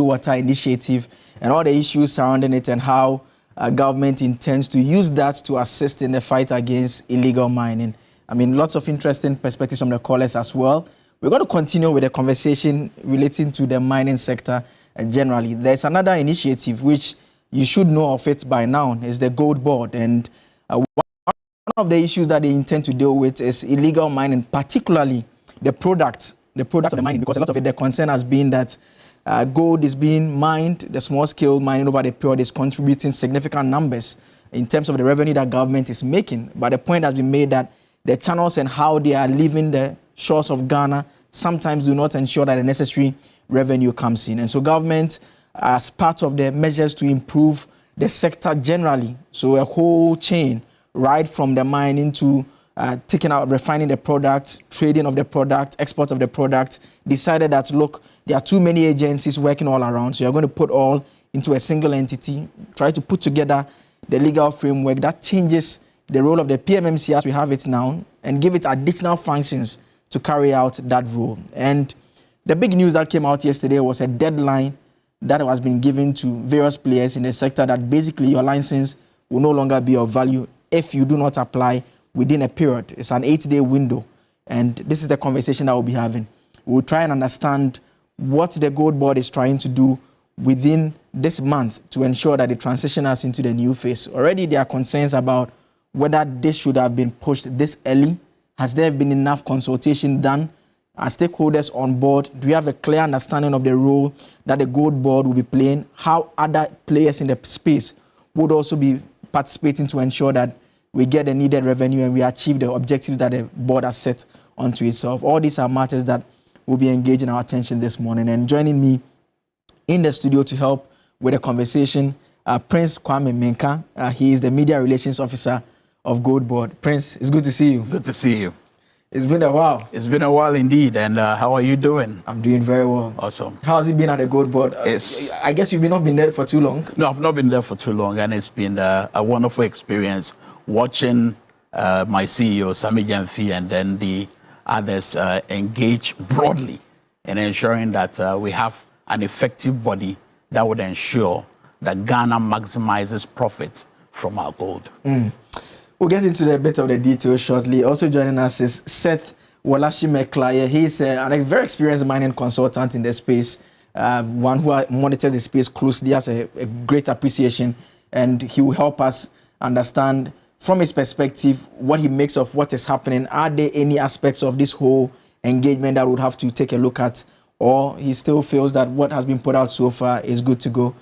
Water Initiative and all the issues surrounding it, and how government intends to use that to assist in the fight against illegal mining. I mean, lots of interesting perspectives from the callers as well. We're going to continue with the conversation relating to the mining sector generally. There's another initiative which you should know of it by now. Is the Gold Board, and one of the issues that they intend to deal with is illegal mining, particularly the product of the mining, because a lot of it, the concern has been that gold is being mined, the small-scale mining over the period is contributing significant numbers in terms of the revenue that government is making. But the point has been made that the channels and how they are leaving the shores of Ghana sometimes do not ensure that the necessary revenue comes in. And so government, as part of the measures to improve the sector generally, so a whole chain, right from the mining to taking out, refining the product, trading of the product, export of the product, decided that, look, there are too many agencies working all around, so you're going to put all into a single entity, try to put together the legal framework that changes the role of the PMMC as we have it now and give it additional functions to carry out that role. And the big news that came out yesterday was a deadline that has been given to various players in the sector that basically your license will no longer be of value if you do not apply within a period. It's an 8-day window. And this is the conversation that we'll be having. We'll try and understand what the Gold Board is trying to do within this month to ensure that they transition us into the new phase. Already there are concerns about whether this should have been pushed this early. Has there been enough consultation done? Are stakeholders on board? Do we have a clear understanding of the role that the Gold Board will be playing? How other players in the space would also be participating to ensure that we get the needed revenue and we achieve the objectives that the board has set onto itself. All these are matters that will be engaging our attention this morning. And joining me in the studio to help with the conversation, Prince Kwame Menka. He is the Media Relations Officer of Gold Board. Prince, it's good to see you. Good to see you. It's been a while. It's been a while indeed. And how are you doing? I'm doing very well. Awesome. How has it been at the Gold Board? I guess you've not been there for too long. No, I've not been there for too long. And it's been a wonderful experience watching my CEO, Sami Jamfi, and then the others engage broadly in ensuring that we have an effective body that would ensure that Ghana maximizes profits from our gold. We'll get into a bit of the details shortly. Also joining us is Seth Walashi-Meklaye. He's a very experienced mining consultant in the space, one who monitors the space closely, has a great appreciation, and he will help us understand from his perspective what he makes of what is happening. Are there any aspects of this whole engagement that we would have to take a look at, or he still feels that what has been put out so far is good to go?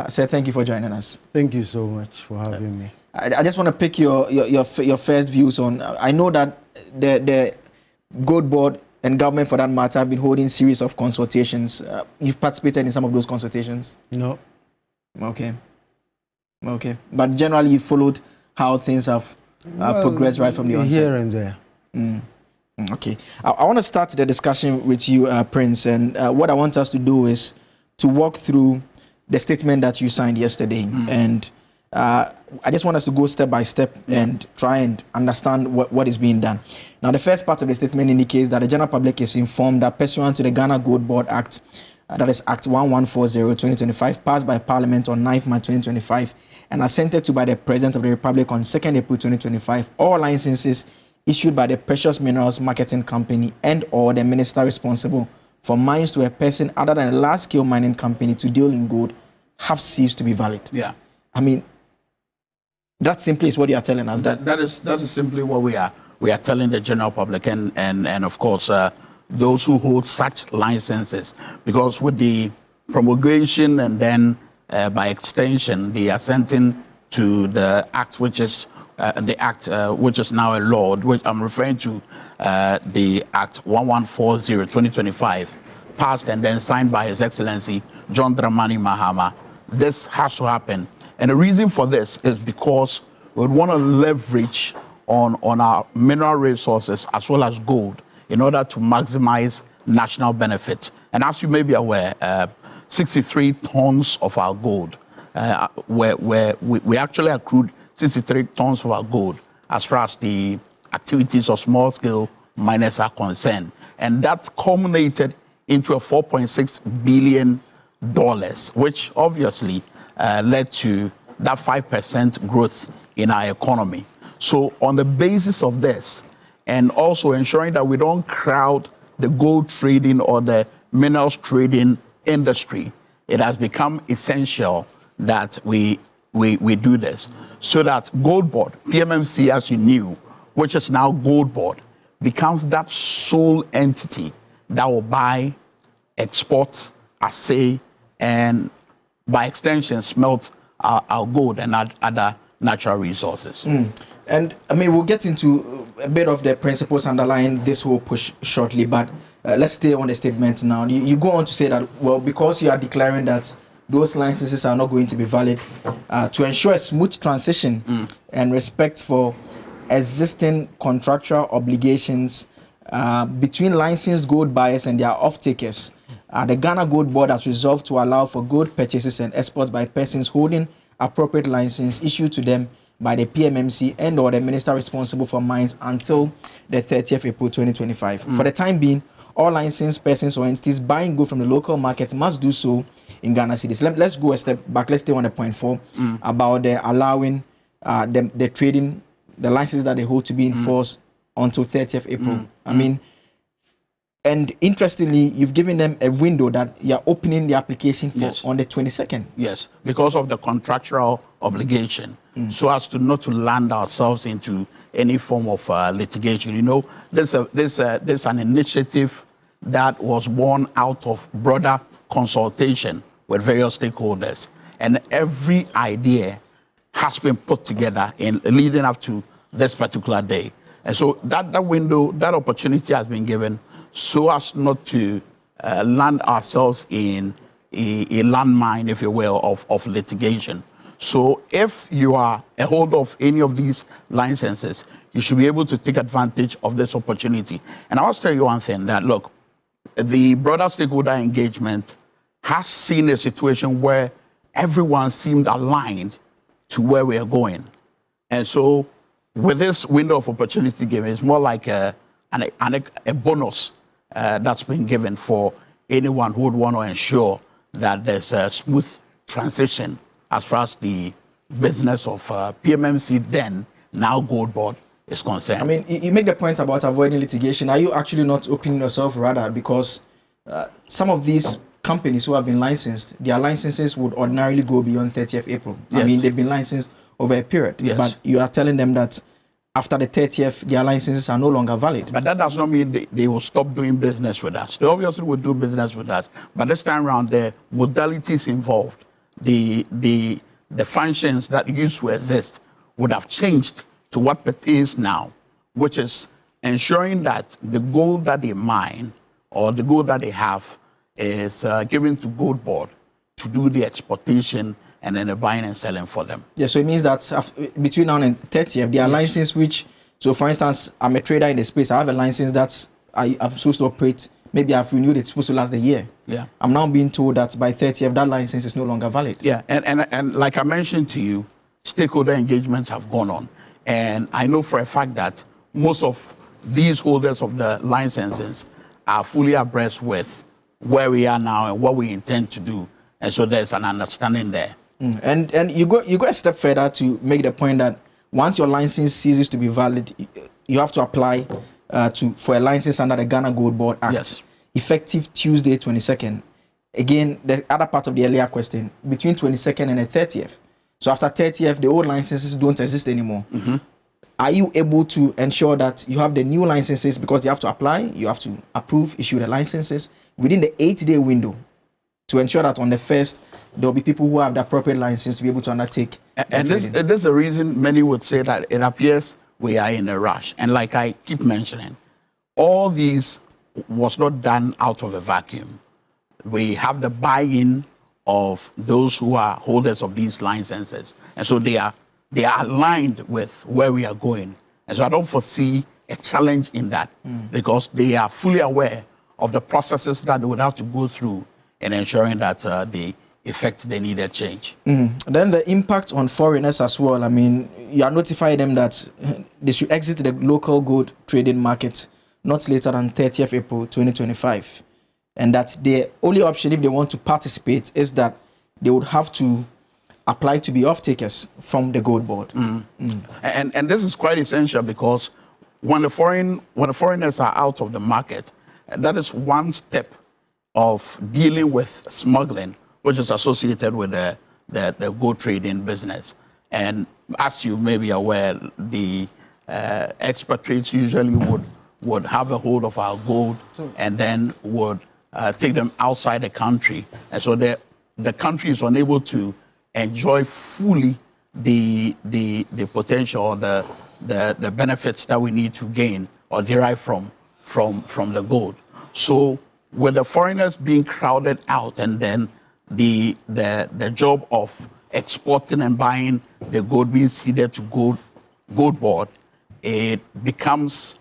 Seth, thank you for joining us. Thank you so much for having me. I just want to pick your first views on. I know that the Gold Board and government, for that matter, have been holding a series of consultations. You've participated in some of those consultations? No. Okay. But generally, you followed how things have progressed right from the onset? Here and there. Okay. I want to start the discussion with you, Prince, and what I want us to do is to walk through the statement that you signed yesterday. And I just want us to go step by step and try and understand what is being done. Now, the first part of the statement indicates that the general public is informed that pursuant to the Ghana Gold Board Act, that is Act 1140/2025, passed by Parliament on 9th March 2025 and assented to by the President of the Republic on 2nd April 2025, all licenses issued by the Precious Minerals Marketing Company and or the minister responsible for mines to a person other than a large-scale mining company to deal in gold have ceased to be valid. Yeah. I mean, that simply is what you are telling us. That is simply what we are telling the general public and of course those who hold such licenses, because with the promulgation and then by extension the assenting to the act which is which is now a law, which I'm referring to, the Act 1140/2025, passed and then signed by His Excellency John Dramani Mahama. This has to happen. And the reason for this is because we want to leverage on our mineral resources as well as gold in order to maximize national benefits. And as you may be aware, 63 tons of our gold, where we actually accrued 63 tons of our gold as far as the activities of small-scale miners are concerned. And that culminated into a $4.6 billion which obviously led to that 5% growth in our economy. So on the basis of this, and also ensuring that we don't crowd the gold trading or the minerals trading industry, it has become essential that we do this so that Gold Board, PMMC as you knew, which is now Gold Board, becomes that sole entity that will buy, export, assay, and by extension smelt our gold and other natural resources. And I mean, we'll get into a bit of the principles underlying this whole push shortly, but let's stay on the statement now. You go on to say that, well, because you are declaring that those licenses are not going to be valid, to ensure a smooth transition and respect for existing contractual obligations between licensed gold buyers and their off-takers, the Ghana Gold Board has resolved to allow for gold purchases and exports by persons holding appropriate license issued to them by the PMMC and or the minister responsible for mines until the 30th April 2025. For the time being, all licensed persons or entities buying gold from the local market must do so in Ghana cities. Let's go a step back. Let's stay on the point 4 about the allowing the trading, the license that they hold to be in force until 30th April. I mean, and interestingly, you've given them a window that you're opening the application for on the 22nd. Yes, because of the contractual obligation, so as to not to land ourselves into any form of litigation. You know, there's an initiative that was born out of broader consultation with various stakeholders, and every idea has been put together in leading up to this particular day. And so that window, that opportunity has been given so as not to land ourselves in a landmine, if you will, of litigation. So if you are a holder of any of these licenses, you should be able to take advantage of this opportunity. And I'll tell you one thing, that look, the broader stakeholder engagement has seen a situation where everyone seemed aligned to where we are going. And so with this window of opportunity given, it's more like a bonus that's been given for anyone who would want to ensure that there's a smooth transition as far as the business of PMMC, then now Gold Board, is concerned. I mean, you make the point about avoiding litigation. Are you actually not opening yourself rather? Because some of these companies who have been licensed, their licenses would ordinarily go beyond 30th April. Yes. I mean, they've been licensed over a period. Yes. But you are telling them that after the 30th, their licenses are no longer valid. But that does not mean they will stop doing business with us. They obviously will do business with us. But this time around, the modalities involved, the functions that used to exist would have changed to what pertains now, which is ensuring that the gold that they mine or the gold that they have is given to Gold Board to do the exportation and then the buying and selling for them. Yeah, so it means that between now and 30th, there are licenses which, so for instance, I'm a trader in the space, I have a license that's I'm supposed to operate, maybe I've renewed it, it's supposed to last a year. Yeah. I'm now being told that by 30th, that license is no longer valid. Yeah, and like I mentioned to you, stakeholder engagements have gone on. And I know for a fact that most of these holders of the licenses are fully abreast with where we are now and what we intend to do. And so there's an understanding there. And you go a step further to make the point that once your license ceases to be valid, you have to apply for a license under the Ghana Gold Board Act. Yes. Effective Tuesday, 22nd. Again, the other part of the earlier question, between 22nd and the 30th. So after 30th, the old licenses don't exist anymore. Are you able to ensure that you have the new licenses, because you have to apply, you have to approve, issue the licenses within the 8-day window to ensure that on the 1st, there will be people who have the appropriate license to be able to undertake. And this is the reason many would say that it appears we are in a rush. And like I keep mentioning, all these was not done out of a vacuum. We have the buy-in of those who are holders of these licenses. And so they are aligned with where we are going. And so I don't foresee a challenge in that because they are fully aware of the processes that they would have to go through in ensuring that they effect the needed change. Then the impact on foreigners as well. I mean, you are notifying them that they should exit the local gold trading market not later than 30th April 2025. and that the only option if they want to participate is that they would have to apply to be off-takers from the gold board. And this is quite essential because when the foreigners are out of the market, that is one step of dealing with smuggling, which is associated with the gold trading business. And as you may be aware, the expatriates usually would have a hold of our gold and then would take them outside the country. And so the country is unable to enjoy fully the potential or the benefits that we need to gain or derive from the gold. So with the foreigners being crowded out, and then the job of exporting and buying the gold being ceded to gold board, it becomes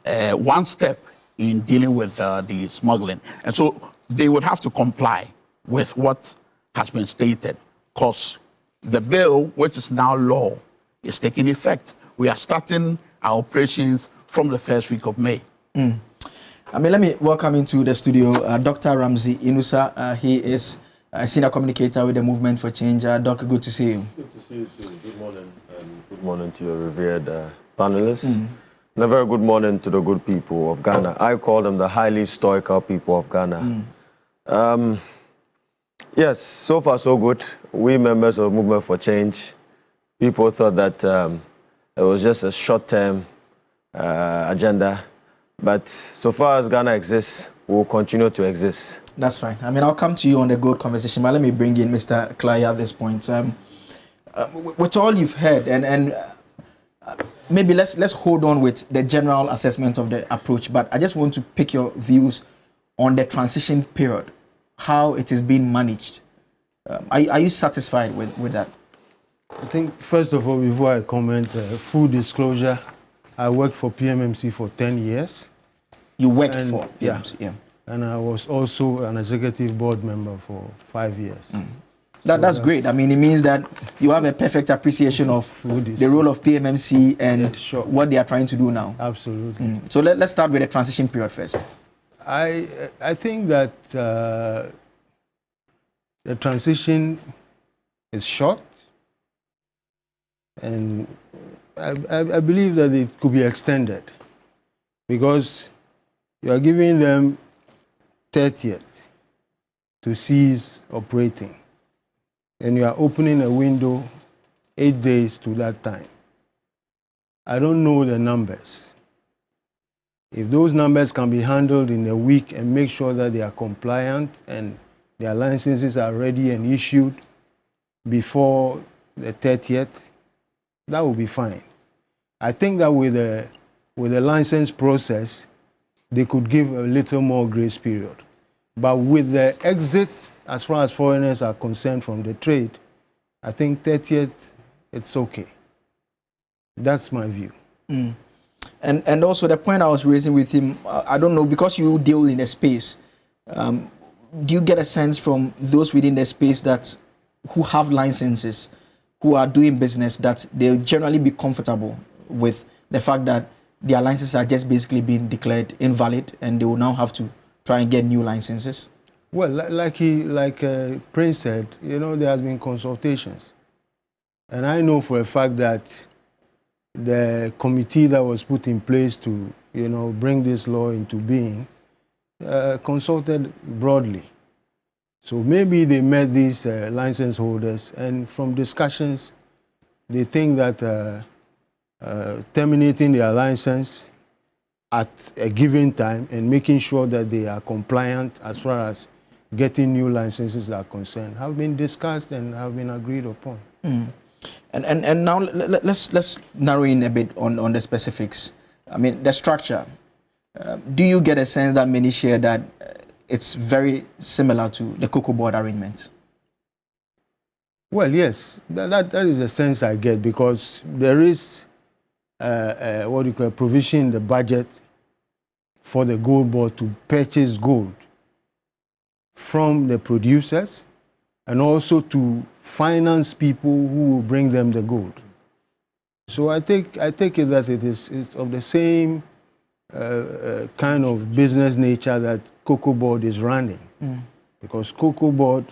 one step in dealing with the smuggling. And so they would have to comply with what has been stated, because the bill, which is now law, is taking effect. We are starting our operations from the first week of May. I mean, let me welcome into the studio Dr. Ramsey Inusa. He is a senior communicator with the Movement for Change. Doc, good to see you. Good to see you too. Good morning, and good morning to your revered panelists. And a very good morning to the good people of Ghana. I call them the highly stoical people of Ghana. Yes, so far so good. We members of Movement for Change, people thought that it was just a short-term agenda. But so far as Ghana exists, we will continue to exist. That's fine. I mean, I'll come to you on the gold conversation, but let me bring in Mr. Clay at this point. With all you've heard, and maybe let's hold on with the general assessment of the approach, but I just want to pick your views on the transition period, how it is being managed. Are you satisfied with that? I think, first of all, before I comment, full disclosure, I worked for PMMC for 10 years. You worked for PMMC, yeah. And I was also an executive board member for 5 years. That's great. I mean, it means that you have a perfect appreciation of the role of PMMC and what they are trying to do now. Absolutely. So let's start with the transition period first. I think that the transition is short, and I believe that it could be extended, because you are giving them 30th to cease operating, and you are opening a window 8 days to that time. I don't know the numbers. If those numbers can be handled in a week and make sure that they are compliant and their licenses are ready and issued before the 30th, that will be fine. I think that with the license process, they could give a little more grace period. But with the exit, as far as foreigners are concerned from the trade, I think 30th, it's okay. That's my view. And also the point I was raising with him, I don't know, because you deal in the space, do you get a sense from those within the space that who have licenses, who are doing business, that they'll generally be comfortable with the fact that their licenses are just basically being declared invalid and they will now have to try and get new licenses? Well, like Prince said, you know, there has been consultations. And I know for a fact that the committee that was put in place to, you know, bring this law into being consulted broadly. So maybe they met these license holders, and from discussions, they think that terminating their license at a given time and making sure that they are compliant as far as getting new licenses are concerned have been discussed and have been agreed upon. And now let's narrow in a bit on the specifics. I mean, the structure. Do you get a sense that many share that it's very similar to the Cocobod arrangement? Well, yes, that is the sense I get, because there is what you call a provision in the budget for the gold board to purchase gold from the producers and also to finance people who will bring them the gold. So I take it that it's of the same kind of business nature that Cocobod is running. Because Cocobod,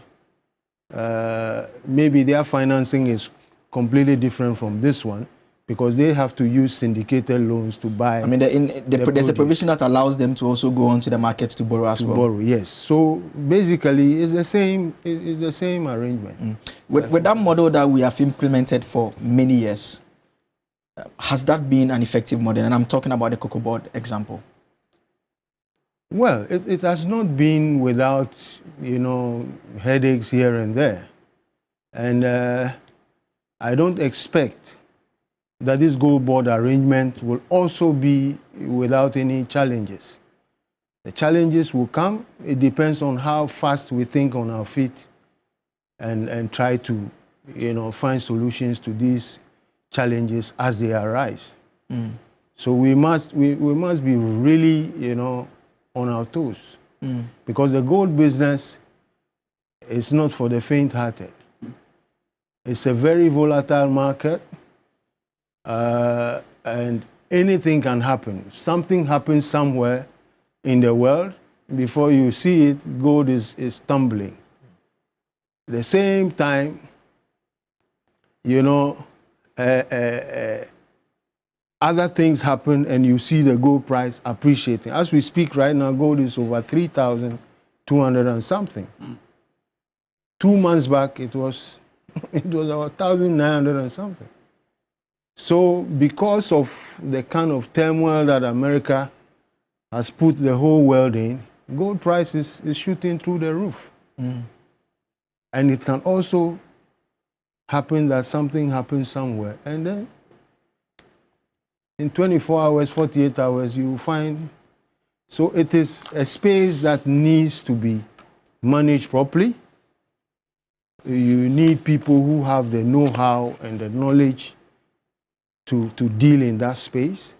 maybe their financing is completely different from this one, because they have to use syndicated loans to buy. I mean, there's a provision that allows them to also go onto the market to borrow as well. Borrow, yes. So basically, it's the same. It's the same arrangement. With that model that we have implemented for many years, has that been an effective model? And I'm talking about the Cocobod example. Well, it has not been without, headaches here and there, and I don't expect that this gold board arrangement will also be without any challenges. The challenges will come. It depends on how fast we think on our feet and try to, find solutions to these challenges as they arise. So we must be really, on our toes, because the gold business is not for the faint-hearted. It's a very volatile market. And anything can happen. Something happens somewhere in the world, before you see it, gold is tumbling. At the same time, other things happen and you see the gold price appreciating. As we speak right now, gold is over 3,200 and something. 2 months back, it was about 1,900 and something. So because of the kind of turmoil that America has put the whole world in, gold price is shooting through the roof. And it can also happen that something happens somewhere, and then in 24 hours, 48 hours, you find. So it is a space that needs to be managed properly. You need people who have the know-how and the knowledge to deal in that space.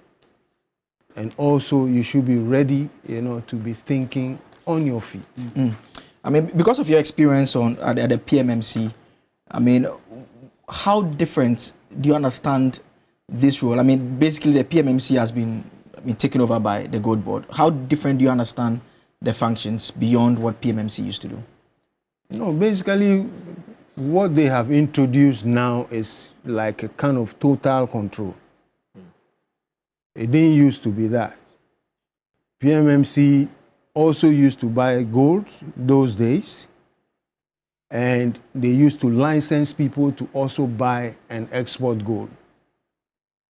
And also you should be ready, to be thinking on your feet. I mean, because of your experience at the PMMC, I mean, how different do you understand this role? I mean, basically the PMMC has been taken over by the Gold Board. How different do you understand the functions beyond what PMMC used to do? No, basically what they have introduced now is like a kind of total control. It didn't used to be that. PMMC also used to buy gold those days, and they used to license people to also buy and export gold.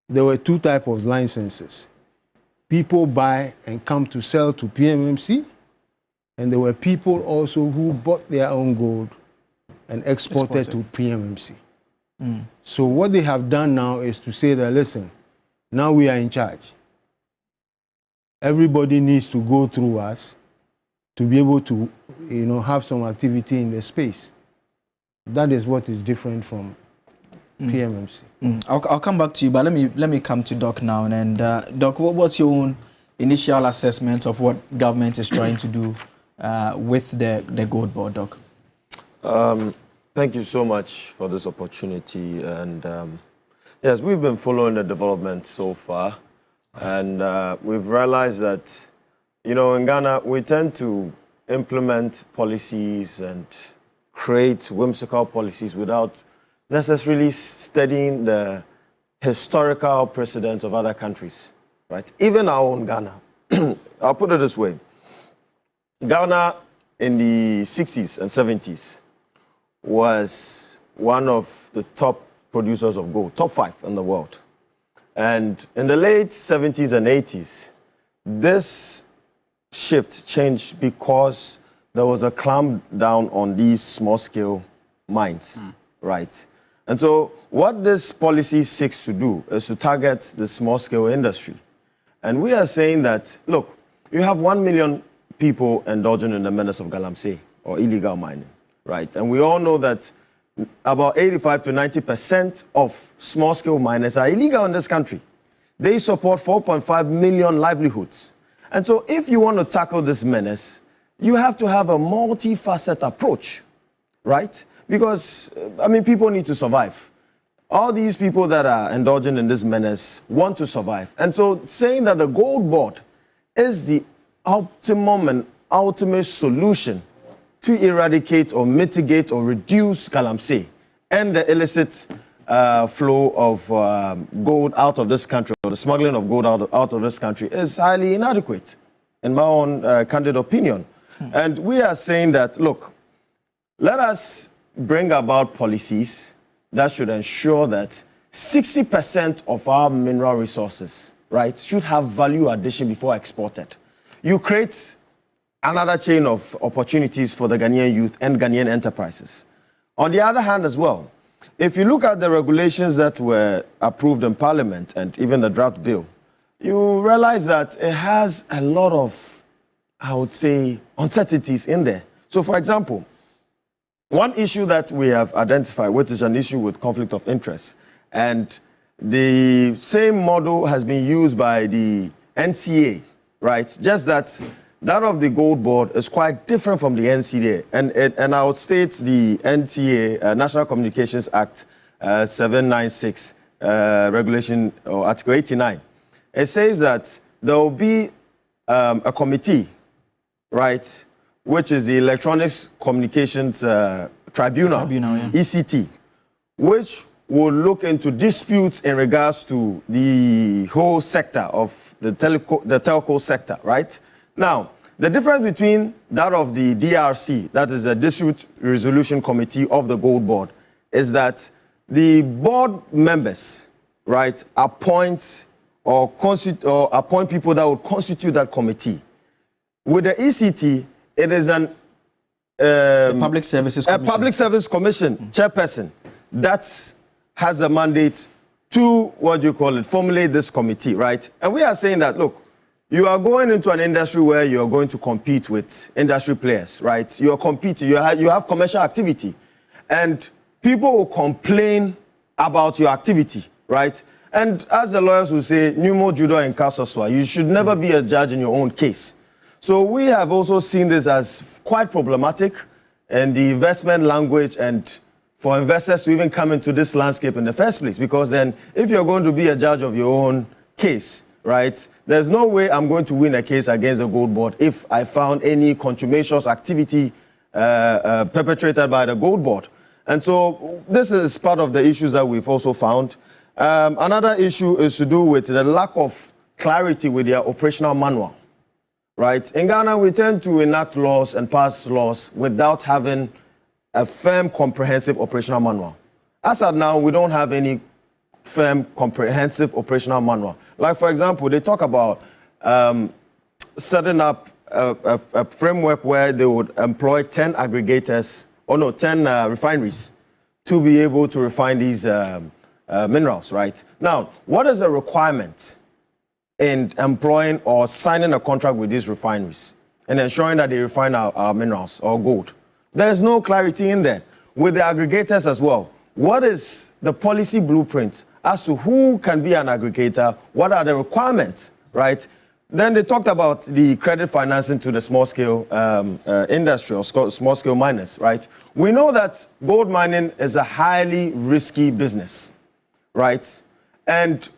There were two types of licenses. People buy and come to sell to PMMC, and there were people also who bought their own gold and exported to PMMC. So what they have done now is to say that, listen, now we are in charge. Everybody needs to go through us to be able to, have some activity in the space. That is what is different from PMMC. I'll come back to you, but let me come to Doc now. And Doc, what's your own initial assessment of what government is trying to do with the Gold Board, Doc? Thank you so much for this opportunity. And yes, we've been following the development so far. And we've realized that, in Ghana, we tend to implement policies and create whimsical policies without necessarily studying the historical precedents of other countries, right? Even our own Ghana. I'll put it this way. Ghana in the 60s and 70s was one of the top producers of gold, top 5 in the world. And in the late 70s and 80s, this shift changed because there was a clamp down on these small-scale mines, right? And so what this policy seeks to do is to target the small-scale industry. And we are saying that, look, you have 1 million people indulging in the menace of galamsey, or illegal mining, right? And we all know that about 85 to 90% of small-scale miners are illegal in this country. They support 4.5 million livelihoods. And so if you want to tackle this menace, you have to have a multifaceted approach, right? Because, people need to survive. All these people that are indulging in this menace want to survive. And so saying that the Gold Board is the optimum and ultimate solution to eradicate or mitigate or reduce galamsey and the illicit flow of gold out of this country, or the smuggling of gold out of this country, is highly inadequate, in my own candid opinion. And we are saying that, look, let us bring about policies that should ensure that 60% of our mineral resources, right, should have value addition before exported. You create another chain of opportunities for the Ghanaian youth and Ghanaian enterprises. On the other hand as well, if you look at the regulations that were approved in Parliament and even the draft bill, you realize that it has a lot of, I would say, uncertainties in there. So, for example, one issue that we have identified, which is an issue with conflict of interest, and the same model has been used by the NCA, right? Just that of the Gold Board is quite different from the NCA. And I would state the NTA, National Communications Act 796, Regulation, or Article 89. It says that there will be a committee, right, which is the Electronics Communications Tribunal, ECT, which will look into disputes in regards to the whole sector of the telco sector, right? Now, the difference between that of the DRC, that is the Dispute Resolution Committee of the Gold Board, is that the board members, right, appoint people that would constitute that committee. With the ECT, it is a Public Services Commission. Public Service Commission chairperson that has a mandate to, formulate this committee, right? And we are saying that, look, you are going into an industry where you are going to compete with industry players, right? You are competing, you have commercial activity. And people will complain about your activity, right? And as the lawyers will say, Numo Judo and Kasoswa, you should never be a judge in your own case. So we have also seen this as quite problematic in the investment language and for investors to even come into this landscape in the first place. Because then if you're going to be a judge of your own case, right, there's no way I'm going to win a case against the Gold Board if I found any contumacious activity perpetrated by the Gold Board. And so this is part of the issues that we've also found. Another issue is to do with the lack of clarity with their operational manual, right? In Ghana, we tend to enact laws and pass laws without having a firm, comprehensive operational manual. As of now, we don't have any firm, comprehensive operational manual. Like, for example, they talk about setting up a framework where they would employ 10 aggregators, 10 refineries to be able to refine these minerals, right? Now, what is the requirement in employing or signing a contract with these refineries and ensuring that they refine our minerals or gold? There's no clarity in there. With the aggregators as well, what is the policy blueprint as to who can be an aggregator? What are the requirements, right? Then they talked about the credit financing to the small-scale industry or small-scale miners, right? We know that gold mining is a highly risky business, right? And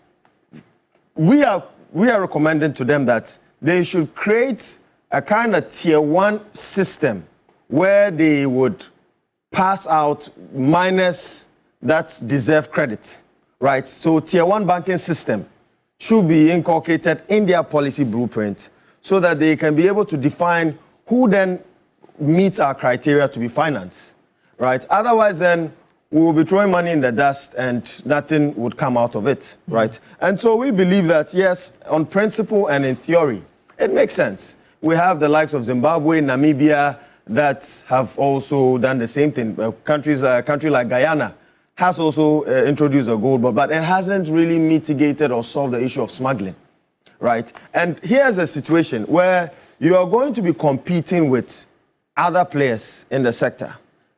we are recommending to them that they should create a kind of tier 1 system where they would pass out miners that deserve credit, right? So tier 1 banking system should be inculcated in their policy blueprint so that they can be able to define who then meets our criteria to be financed, right? Otherwise, then we will be throwing money in the dust and nothing would come out of it, right? And so we believe that, yes, on principle and in theory, it makes sense. We have the likes of Zimbabwe, Namibia, that have also done the same thing. A country like Guyana has also introduced a gold board, but it hasn't really mitigated or solved the issue of smuggling, right? And here's a situation where you are going to be competing with other players in the sector.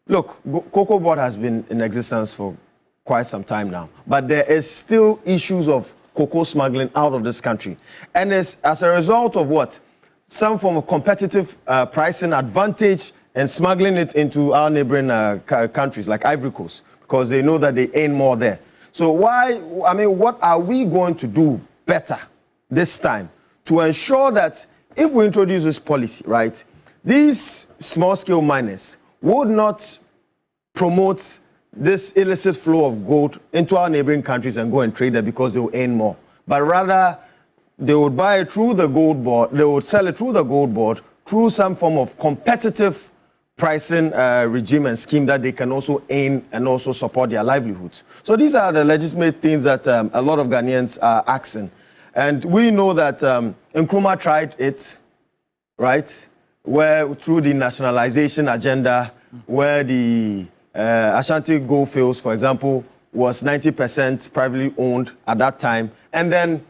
Look, Cocobod has been in existence for quite some time now, but there is still issues of cocoa smuggling out of this country. And it's as a result of what? Some form of competitive pricing advantage and smuggling it into our neighboring countries like Ivory Coast, because they know that they earn more there. So what are we going to do better this time to ensure that if we introduce this policy, right, these small-scale miners would not promote this illicit flow of gold into our neighboring countries and go and trade it because they will earn more. But rather, they would buy it through the gold board, they would sell it through the gold board, through some form of competitive pricing regime and scheme that they can also earn and also support their livelihoods. So these are the legitimate things that a lot of Ghanaians are asking. And we know that Nkrumah tried it, right, where through the nationalization agenda, where the Ashanti Gold Fields, for example, was 90% privately owned at that time. And then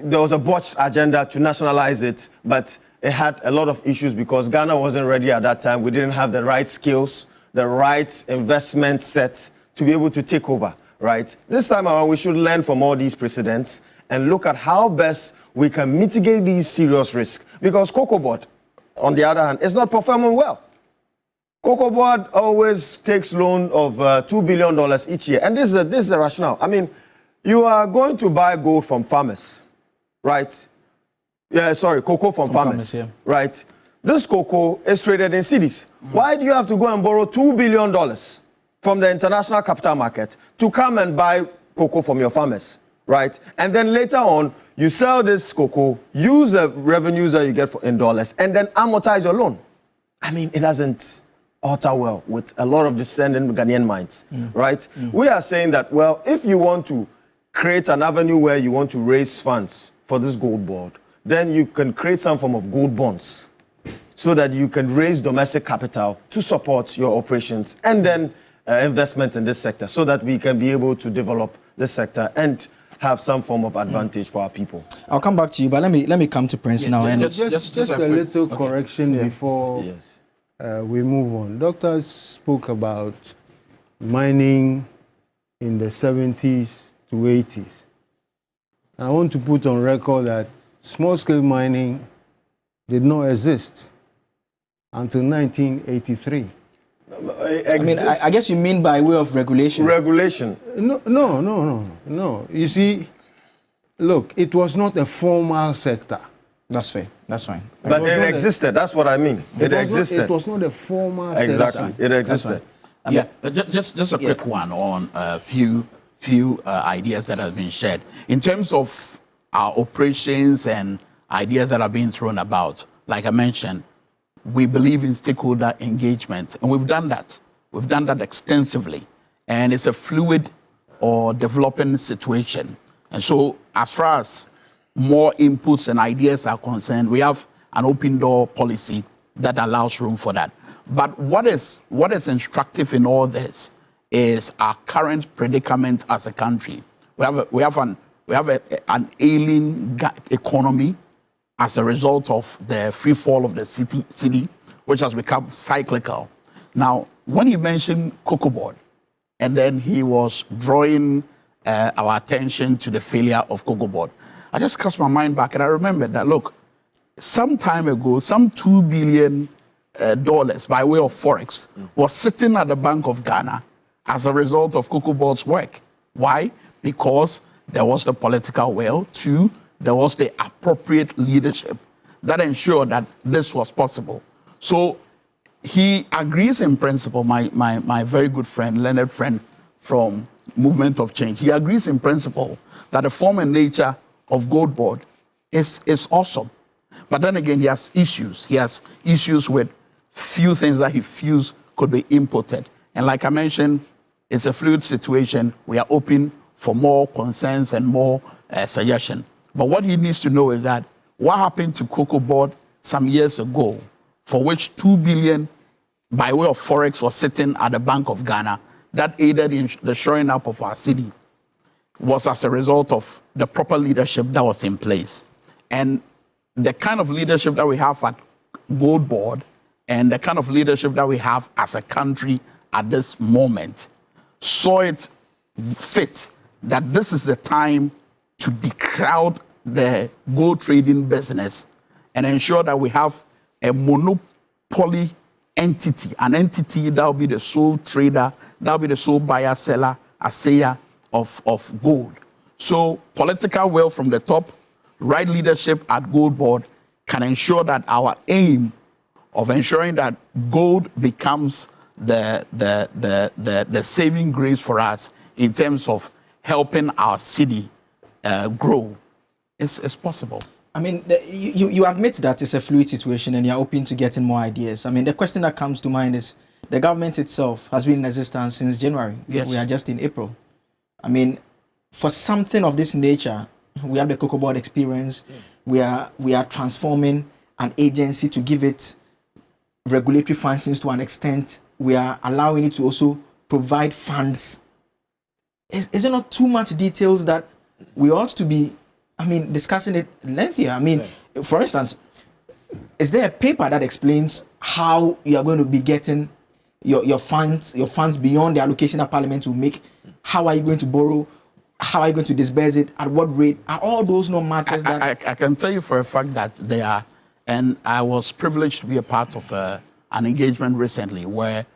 there was a botched agenda to nationalize it, but it had a lot of issues because Ghana wasn't ready at that time. We didn't have the right skills, the right investment set to be able to take over, right? This time around, we should learn from all these precedents and look at how best we can mitigate these serious risks. Because Cocobod, on the other hand, is not performing well. Cocobod always takes loan of $2 billion each year. And this is the rationale. I mean, you are going to buy gold from farmers, right? Yeah, sorry, cocoa from farmers, yeah. Right? This cocoa is traded in cedis. Why do you have to go and borrow $2 billion from the international capital market to come and buy cocoa from your farmers, right? And then later on, you sell this cocoa, use the revenues that you get in dollars, and then amortize your loan. I mean, it doesn't alter well with a lot of descendant Ghanaian minds, right? We are saying that, well, if you want to create an avenue where you want to raise funds for this gold board, then you can create some form of gold bonds so that you can raise domestic capital to support your operations and then investments in this sector so that we can be able to develop this sector and have some form of advantage for our people. I'll come back to you, but let me come to Prince now. And just a little correction before we move on. Doctor spoke about mining in the 70s to 80s. I want to put on record that small-scale mining did not exist until 1983. I mean, I guess you mean by way of regulation. Regulation. No. You see, look, it was not a formal sector. That's fair. That's fine. But it existed. That's what I mean. It existed. It was not a formal sector. Sector. It existed. Yeah, just a quick one on a few ideas that have been shared. In terms of our operations and ideas that are being thrown about, like I mentioned, we believe in stakeholder engagement, and we've done that. We've done that extensively, and it's a fluid or developing situation. And so as far as more inputs and ideas are concerned, we have an open door policy that allows room for that. But what is instructive in all this is our current predicament as a country. We have an ailing economy as a result of the free fall of the city, which has become cyclical. Now, when he mentioned Cocobod, and then he was drawing our attention to the failure of Cocobod, I just cast my mind back and I remembered that, look, some time ago, some $2 billion by way of Forex was sitting at the Bank of Ghana as a result of Cocobod's work. Why? Because there was the political will. Two, there was the appropriate leadership that ensured that this was possible. So he agrees in principle, my very good friend, learned friend from Movement of Change, he agrees in principle that the form and nature of Gold Board is awesome. But then again, he has issues. He has issues with few things that he feels could be imported. And like I mentioned, it's a fluid situation. We are open for more concerns and more suggestion. But what he needs to know is that what happened to Cocobod some years ago, for which $2 billion by way of Forex was sitting at the Bank of Ghana, that aided in the shoring up of our city, was as a result of the proper leadership that was in place. And the kind of leadership that we have at Gold Board and the kind of leadership that we have as a country at this moment saw it fit that this is the time to decrowd the gold trading business and ensure that we have a monopoly entity, an entity that will be the sole trader, that will be the sole buyer, seller, assayer of gold. So political will from the top, right leadership at Gold Board can ensure that our aim of ensuring that gold becomes the saving grace for us in terms of helping our city grow is possible. I mean, you admit that it's a fluid situation and you're open to getting more ideas. I mean, the question that comes to mind is the government itself has been in existence since January. Yes. We are just in April. I mean, for something of this nature, we have the Cocobod experience. We are transforming an agency to give it regulatory functions to an extent. We are allowing it to also provide funds. Is it not too much details that we ought to be, discussing it lengthier? I mean, for instance, is there a paper that explains how you are going to be getting your funds beyond the allocation that Parliament will make? How are you going to borrow? How are you going to disburse it? At what rate? Are all those no matters that... I can tell you for a fact that they are, and I was privileged to be a part of an engagement recently where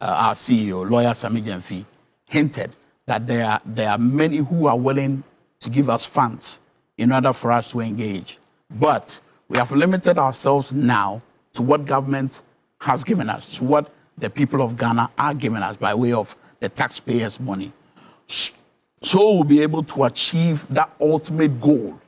our CEO, lawyer Smuggling, hinted that there are many who are willing to give us funds in order for us to engage. But we have limited ourselves now to what government has given us, to what the people of Ghana are giving us by way of the taxpayers' money. So we'll be able to achieve that ultimate goal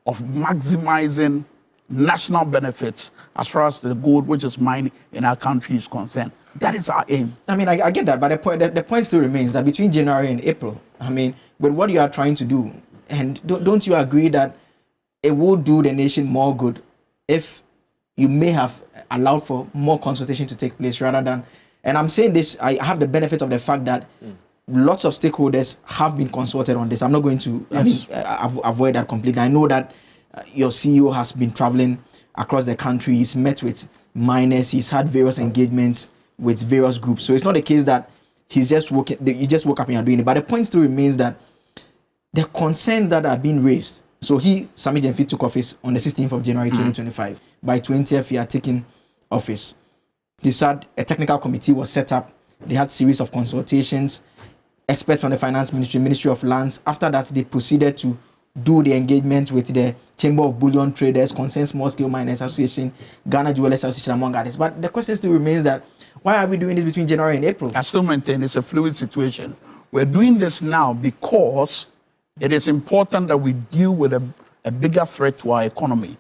of maximizing national benefits as far as the gold which is mined in our country is concerned. That is our aim. I mean, I get that, but the point still remains that between January and April, with what you are trying to do, and don't you agree that it will do the nation more good if you may have allowed for more consultation to take place rather than... And I'm saying this, I have the benefit of the fact that lots of stakeholders have been consulted on this. I'm not going to avoid that completely. I know that your CEO has been traveling across the country. He's met with miners. He's had various engagements with various groups. So it's not the case that you just woke up and you're doing it. But the point still remains that the concerns that are being raised. So Sami Jenfi took office on the 16th of January 2025. By 20th, he had taken office. He said a technical committee was set up. They had a series of consultations. Experts from the Finance Ministry, Ministry of Lands. After that, they proceeded to do the engagement with the Chamber of Bullion Traders, Concerned Small Scale Miners Association, Ghana Jewelers Association, among others. But the question still remains that why are we doing this between January and April? I still maintain it's a fluid situation. We're doing this now because it is important that we deal with a bigger threat to our economy,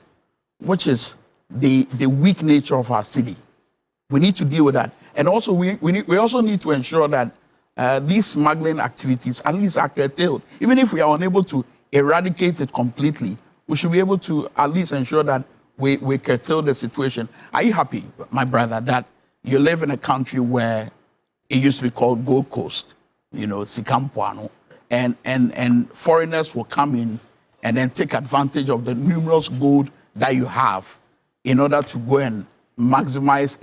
which is the weak nature of our city. We need to deal with that. And also, we also need to ensure that these smuggling activities at least are curtailed. Even if we are unable to eradicate it completely, we should be able to at least ensure that we curtail the situation. Are you happy, my brother, that you live in a country where it used to be called Gold Coast, Sikampuano, and foreigners will come in and then take advantage of the numerous gold that you have in order to go and maximize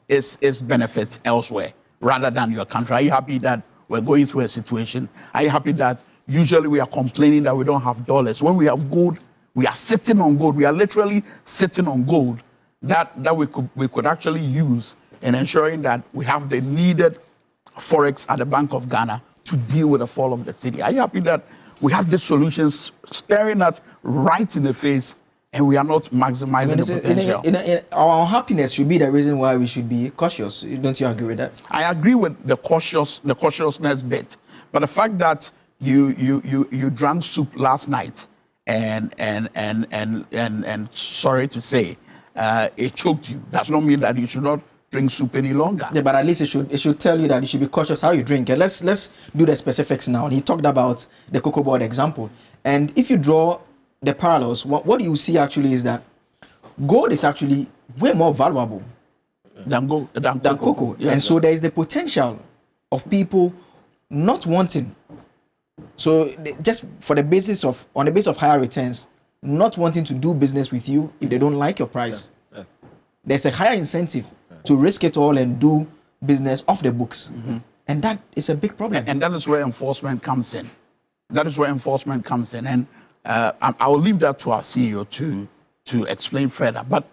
its benefit elsewhere rather than your country? Are you happy that we're going through a situation? Are you happy that usually we are complaining that we don't have dollars? When we have gold, we are sitting on gold. We are literally sitting on gold that we could actually use in ensuring that we have the needed forex at the Bank of Ghana to deal with the fall of the city. Are you happy that we have these solutions staring us right in the face and we are not maximizing the potential? Our unhappiness should be the reason why we should be cautious. Don't you agree with that? I agree with the cautiousness bit, but the fact that you drank soup last night and sorry to say it choked you does not mean that you should not drink soup any longer. Yeah, but at least it should tell you that you should be cautious how you drink. And let's do the specifics now. And he talked about the Cocobod example. And if you draw the parallels, what you see actually is that gold is actually way more valuable than cocoa. Yes, and so there is the potential of people not wanting. So just on the basis of higher returns, not wanting to do business with you if they don't like your price. Yeah. There's a higher incentive to risk it all and do business off the books. And that is a big problem. And that is where enforcement comes in. And I'll leave that to our CEO to explain further. But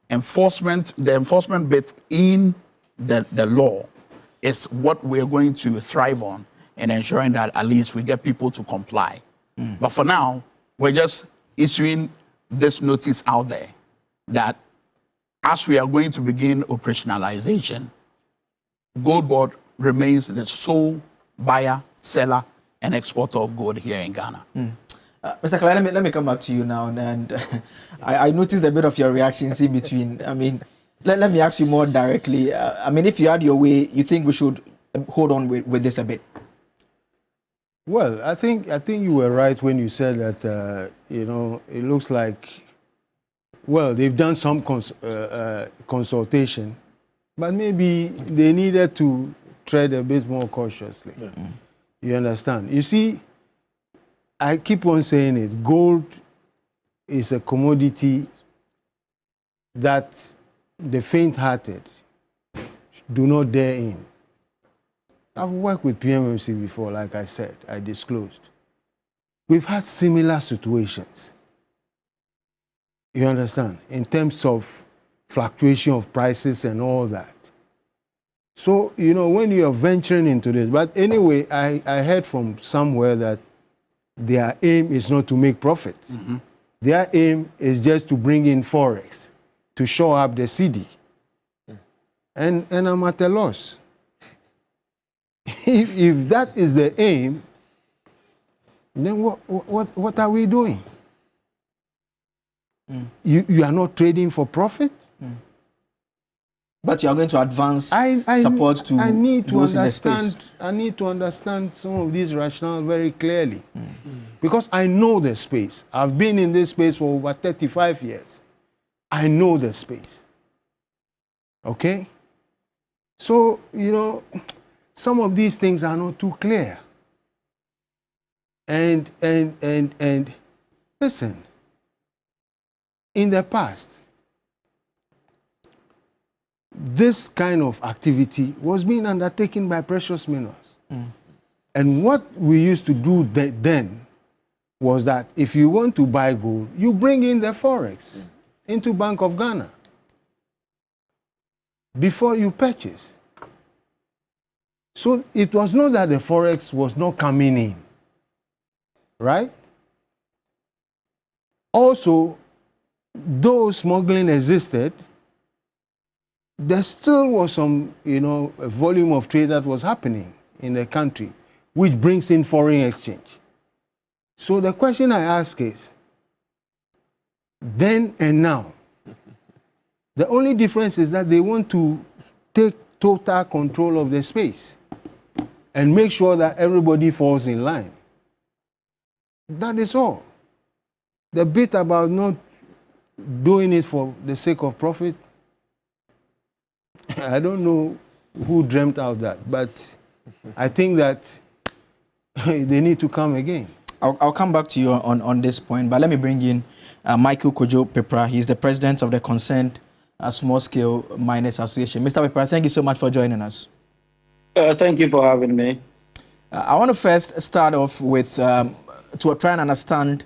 the enforcement bit in the law is what we're going to thrive on in ensuring that at least we get people to comply. But for now, we're just issuing this notice out there that as we are going to begin operationalization, Gold Board remains the sole buyer, seller, and exporter of gold here in Ghana. Mr. Kalai, let me come back to you now. And I noticed a bit of your reactions in between. I mean, let me ask you more directly. I mean, if you had your way, you think we should hold on with this a bit? Well, I think you were right when you said that, you know, it looks like, well, they've done some consultation, but maybe they needed to tread a bit more cautiously. Yeah. You understand? You see, I keep on saying it, gold is a commodity that the faint-hearted do not dare in. I've worked with PMMC before, like I said, I disclosed. We've had similar situations. You understand? In terms of fluctuation of prices and all that. So, you know, when you're venturing into this, but anyway, I heard from somewhere that their aim is not to make profits. Mm-hmm. Their aim is just to bring in forex, to show up the CD. And I'm at a loss. If that is the aim, then what are we doing? You are not trading for profit? But you are going to advance support to those in the space. I need to understand some of these rationales very clearly. Because I know the space. I've been in this space for over 35 years. I know the space. Okay? So, you know, some of these things are not too clear. And listen, in the past, this kind of activity was being undertaken by precious minerals. And what we used to do then was that if you want to buy gold, you bring in the forex into Bank of Ghana before you purchase. So it was not that the forex was not coming in, right? Also, though smuggling existed, there still was some, you know, a volume of trade that was happening in the country, which brings in foreign exchange. So the question I ask is, then and now, the only difference is that they want to take total control of the space and make sure that everybody falls in line. That is all. The bit about not doing it for the sake of profit, I don't know who dreamt out that, but I think that they need to come again. I'll come back to you on this point, but let me bring in Michael Kojo Pepra. He's the president of the Concerned Small Scale Miners Association. Mr. Pepra, thank you so much for joining us. Thank you for having me. I want to first start off with, to try and understand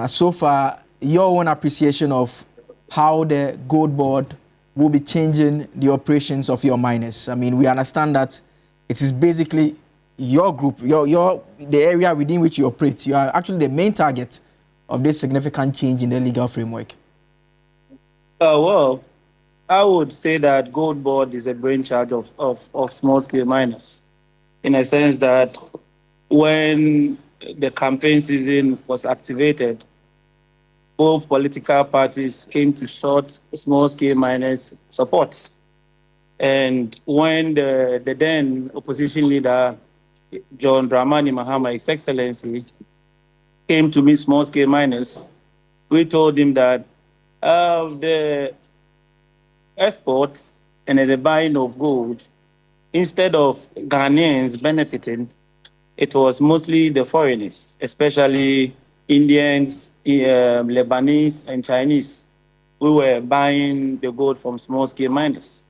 so far your own appreciation of how the Gold Board will be changing the operations of your miners. I mean, we understand that it is basically your group, the area within which you operate. You are actually the main target of this significant change in the legal framework. Well, I would say that Gold Board is a brainchild of small-scale miners, in a sense that when the campaign season was activated, both political parties came to sought small-scale miners' support. And when the then opposition leader, John Dramani Mahama, His Excellency, came to meet small-scale miners, we told him that the exports and the buying of gold, instead of Ghanaians benefiting, it was mostly the foreigners, especially Indians, Lebanese, and Chinese. We were buying the gold from small-scale miners.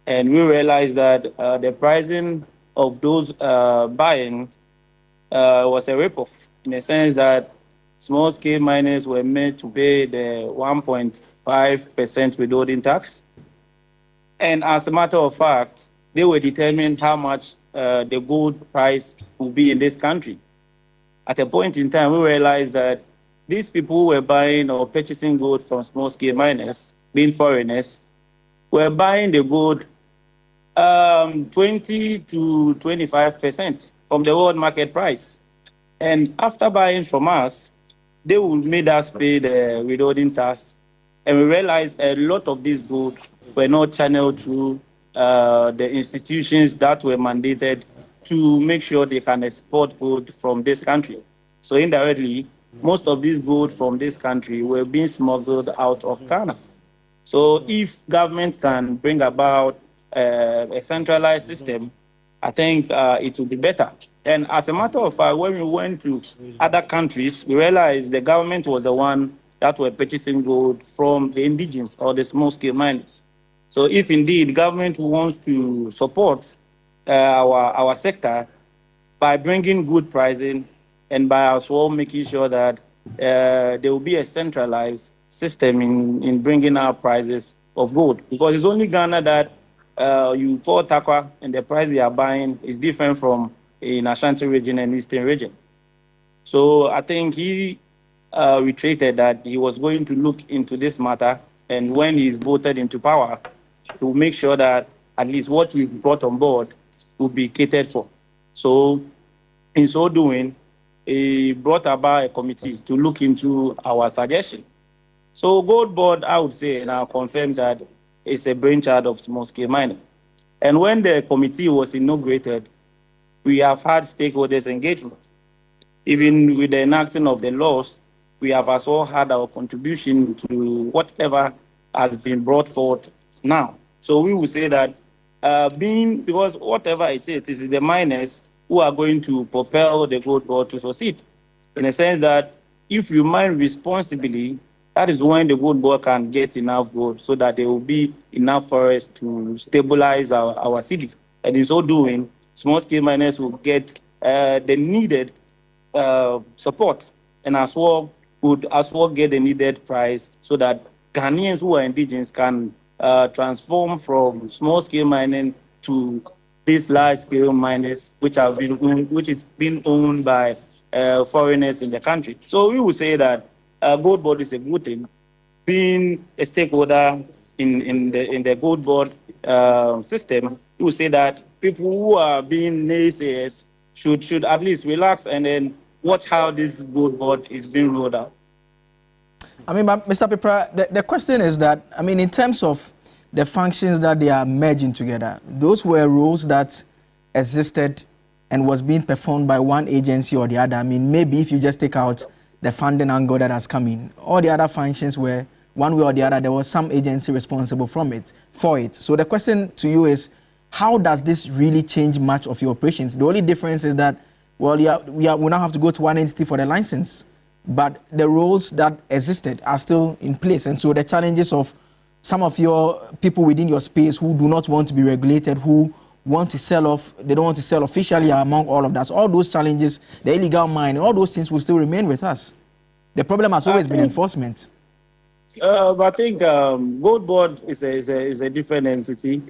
And we realized that the pricing of those buying was a ripoff, in the sense that small-scale miners were made to pay the 1.5% withholding tax. And as a matter of fact, they were determining how much the gold price will be in this country. At a point in time, we realized that these people who were buying or purchasing gold from small-scale miners, being foreigners, were buying the gold 20 to 25% from the world market price. And after buying from us, they would made us pay the withholding tax. And we realized a lot of these gold were not channeled through the institutions that were mandated to make sure they can export gold from this country. So indirectly, most of these gold from this country were being smuggled out of Ghana. So if government can bring about a centralized system, I think it will be better. And as a matter of fact, when we went to other countries, we realized the government was the one that were purchasing gold from the indigenous or the small-scale miners. So if indeed government wants to support our sector by bringing good pricing and by as well making sure that there will be a centralized system in bringing our prices of gold, because it's only Ghana that you call Takwa and the price they are buying is different from in Ashanti region and Eastern region. So I think he reiterated that he was going to look into this matter, and when he's voted into power, he will make sure that at least what we brought on board will be catered for. So in so doing, he brought about a committee to look into our suggestion. So Gold Board, I would say, and I'll confirm that it's a brainchild of small-scale mining. And when the committee was inaugurated, we have had stakeholders engagement. Even with the enacting of the laws, we have as well had our contribution to whatever has been brought forth now. So we will say that because whatever it is the miners who are going to propel the Gold Board to succeed. In a sense that if you mine responsibly, that is when the Gold Board can get enough gold so that there will be enough for us to stabilize our city. And in so doing, small-scale miners will get the needed support, and as well would as well get the needed price so that Ghanaians who are indigenous can transform from small-scale mining to these large-scale miners, which is being owned by foreigners in the country. So we would say that Gold Board is a good thing. Being a stakeholder in the Gold Board system, we would say that people who are being naysayers should at least relax and then watch how this Gold Board is being rolled out. I mean, Mr. Pepra, the question is that, I mean, in terms of the functions that they are merging together, those were roles that existed and was being performed by one agency or the other. I mean, maybe if you just take out the funding angle that has come in, all the other functions were one way or the other, there was some agency responsible for it. So the question to you is, how does this really change much of your operations? The only difference is that, well, we now have to go to one entity for the license, but the roles that existed are still in place. And so the challenges of some of your people within your space who do not want to be regulated, who want to sell off, they don't want to sell officially among all of that. So all those challenges, the illegal mining, all those things will still remain with us. The problem has always been enforcement. But I think Gold Board is a different entity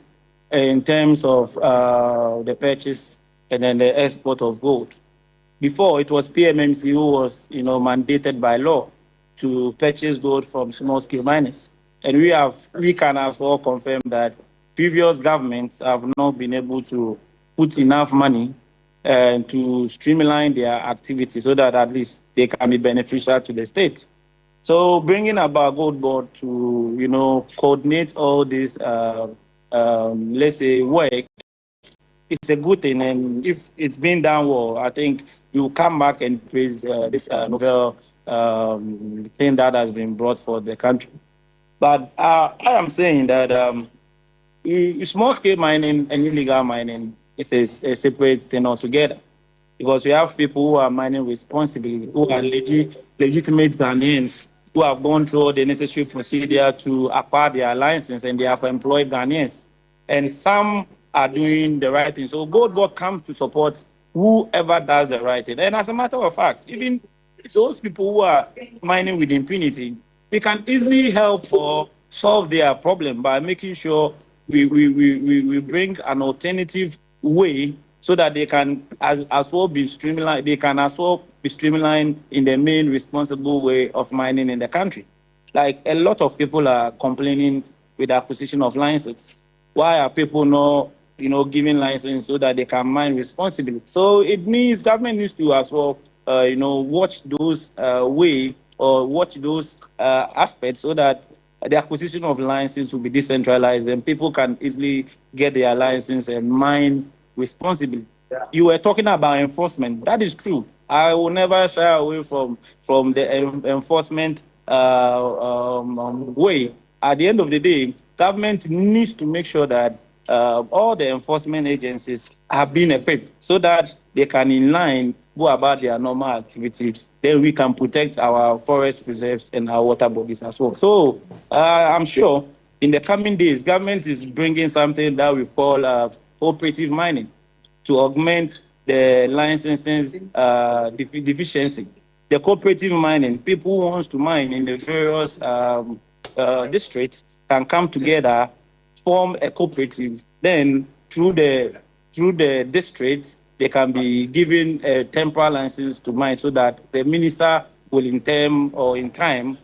in terms of the purchase and then the export of gold. Before, it was PMMC who was, mandated by law to purchase gold from small-scale miners. And we can as well confirm that previous governments have not been able to put enough money to streamline their activity so that at least they can be beneficial to the state. So bringing about Gold Board to, coordinate all this, let's say, work, it's a good thing. And if it's been done well, I think you come back and praise this novel thing that has been brought for the country. But I am saying that small-scale mining and illegal mining is a separate thing altogether, because we have people who are mining responsibly, who are legitimate Ghanaians, who have gone through the necessary procedure to acquire their license, and they have employed Ghanaians. And some are doing the right thing. So Gold Board comes to support whoever does the right thing. And as a matter of fact, even those people who are mining with impunity, we can easily help or solve their problem by making sure we bring an alternative way so that they can as well be streamlined. They can as well be streamlined in the main responsible way of mining in the country. Like a lot of people are complaining with the acquisition of licenses. Why are people not, giving license so that they can mine responsibly? So it means government needs to as well, watch those way or watch those aspects so that the acquisition of license will be decentralized and people can easily get their license and mine responsibly. You were talking about enforcement. That is true. I will never shy away from the enforcement way. At the end of the day, government needs to make sure that all the enforcement agencies are being equipped so that they can in line go about their normal activity. Then we can protect our forest reserves and our water bodies as well. So I'm sure in the coming days, government is bringing something that we call cooperative mining to augment the licensing deficiency. The cooperative mining, people who wants to mine in the various districts can come together, form a cooperative. Then through the district, they can be given a temporary license to mine so that the minister will in term or in time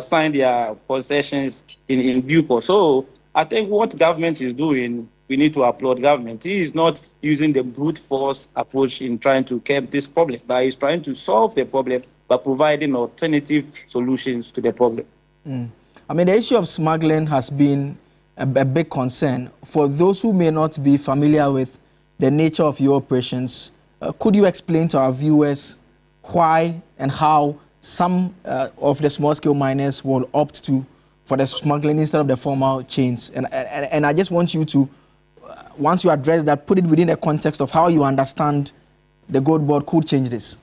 sign their concessions in due course. So I think what government is doing, we need to applaud government. He is not using the brute force approach in trying to curb this problem, but he's trying to solve the problem by providing alternative solutions to the problem. I mean, the issue of smuggling has been a big concern. For those who may not be familiar with the nature of your operations, could you explain to our viewers why and how some of the small-scale miners will opt for the smuggling instead of the formal chains? And I just want you to, once you address that, put it within the context of how you understand the Gold Board could change this.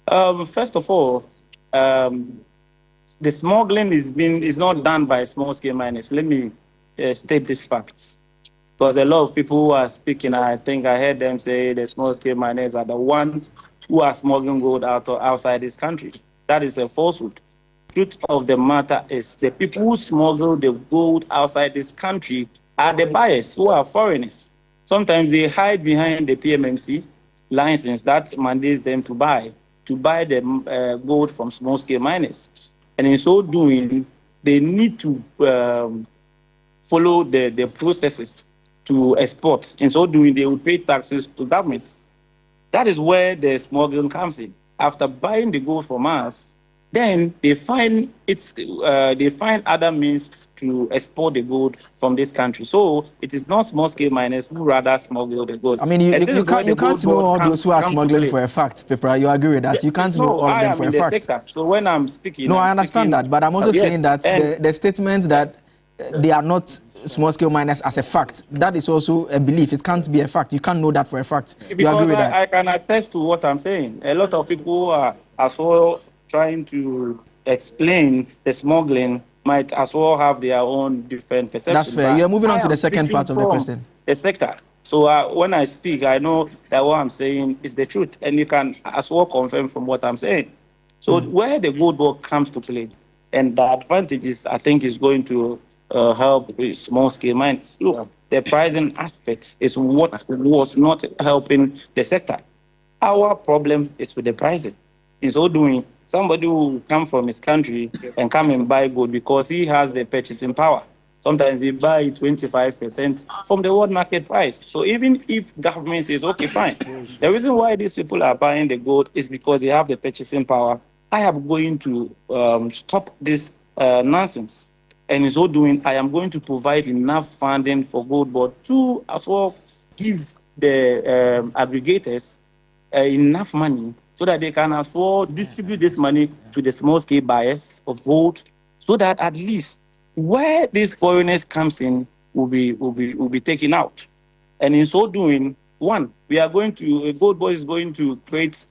First of all, the smuggling is not done by small-scale miners. Let me state these facts. Because a lot of people who are speaking, I think I heard them say the small-scale miners are the ones who are smuggling gold outside this country. That is a falsehood. Truth of the matter is the people who smuggle the gold outside this country are the buyers who are foreigners. Sometimes they hide behind the PMMC license that mandates them to buy the gold from small-scale miners. And in so doing, they need to follow the processes to export. In so doing, they will pay taxes to government. That is where the smuggling comes in. After buying the gold from us, then they find other means to export the gold from this country. So it is not small-scale miners who rather smuggle the gold. I mean, you can't know all those who are smuggling for a fact, Pepra. You agree with that? You can't know all of them for a fact. Sector. So when I'm speaking... No, I understand that, but I'm also saying that the statement that they are not small-scale miners as a fact, that is also a belief. It can't be a fact. You can't know that for a fact. Because you agree with that? I can attest to what I'm saying. A lot of people are as well trying to explain the smuggling might as well have their own different perceptions. That's fair. You're moving on to the second part of the question. The sector. So when I speak, I know that what I'm saying is the truth, and you can as well confirm from what I'm saying. So where the Gold Board comes to play, and the advantages, I think, is going to help with small-scale miners. Look, the pricing aspect is what was not helping the sector. Our problem is with the pricing. In so doing, somebody who come from his country and come and buy gold because he has the purchasing power. Sometimes they buy 25% from the world market price. So even if government says, okay, fine, the reason why these people are buying the gold is because they have the purchasing power. I am going to stop this nonsense. And in so doing, I am going to provide enough funding for Gold Board to as well give the aggregators enough money so that they can as well distribute this money to the small-scale buyers of gold, so that at least where these foreigners comes in will be taken out. And in so doing, one, Gold Board is going to create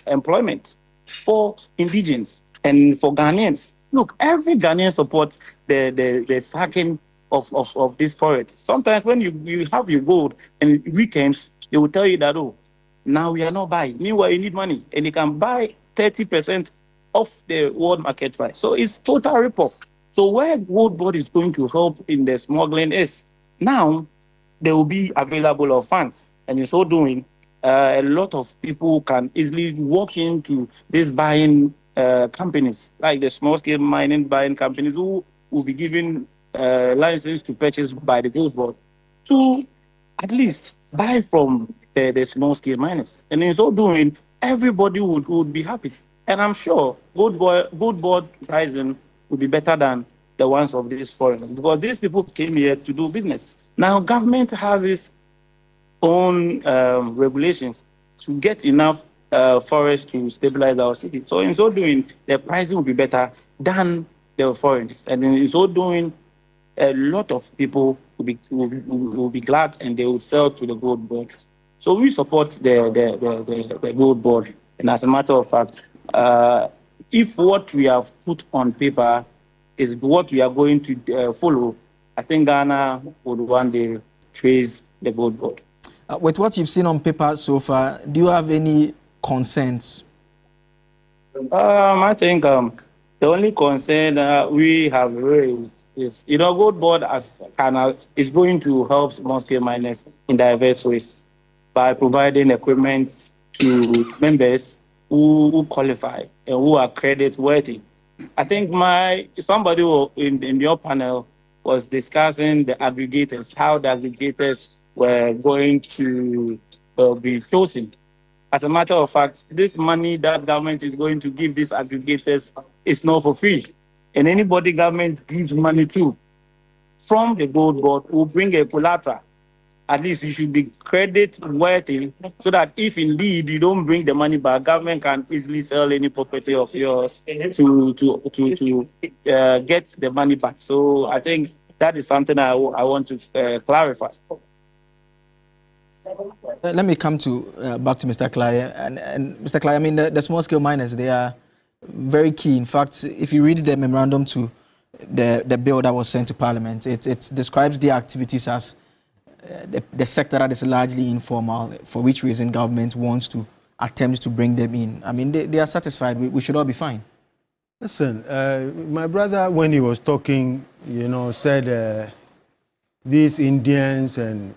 employment for indigenes and for Ghanaians. Look, every Ghanaian supports the sacking of this forest. Sometimes when you have your gold and weekends, they will tell you that, oh, now we are not buying. Meanwhile, you need money, and you can buy 30% of the world market price. So it's total rip-off. So where Gold Board is going to help in the smuggling is now there will be available of funds. And in so doing, a lot of people can easily walk into these buying companies, like the small-scale mining buying companies, who will be given license to purchase by the gold board, to at least buy from the small-scale miners. And in so doing, everybody would be happy. And I'm sure gold board pricing will be better than the ones of these foreigners, because these people came here to do business. Now, government has its own regulations to get enough forest to stabilize our city. So in so doing, the pricing will be better than the foreigners. And in so doing, a lot of people will be glad, and they will sell to the gold board. So we support the gold board. And as a matter of fact, if what we have put on paper is what we are going to follow, I think Ghana would one day praise the gold board. With what you've seen on paper so far, do you have any concerns? I think the only concern we have raised is, gold board as canal is going to help small-scale miners in diverse ways by providing equipment to members who qualify and who are credit worthy. I think somebody in your panel was discussing the aggregators, how the aggregators were going to be chosen. As a matter of fact, this money that government is going to give these aggregators is not for free. And anybody government gives money to from the gold board will bring a collateral. At least you should be credit worthy, so that if indeed you don't bring the money back, government can easily sell any property of yours to get the money back. So I think that is something I want to clarify. Let me come back to Mr. Clay. And Mr. Clay, I mean, the small-scale miners, they are very key. In fact, if you read the memorandum to the bill that was sent to Parliament, it describes their activities as the sector that is largely informal, for which reason government wants to attempt to bring them in. I mean, they are satisfied. We should all be fine. Listen, my brother, when he was talking, said these Indians and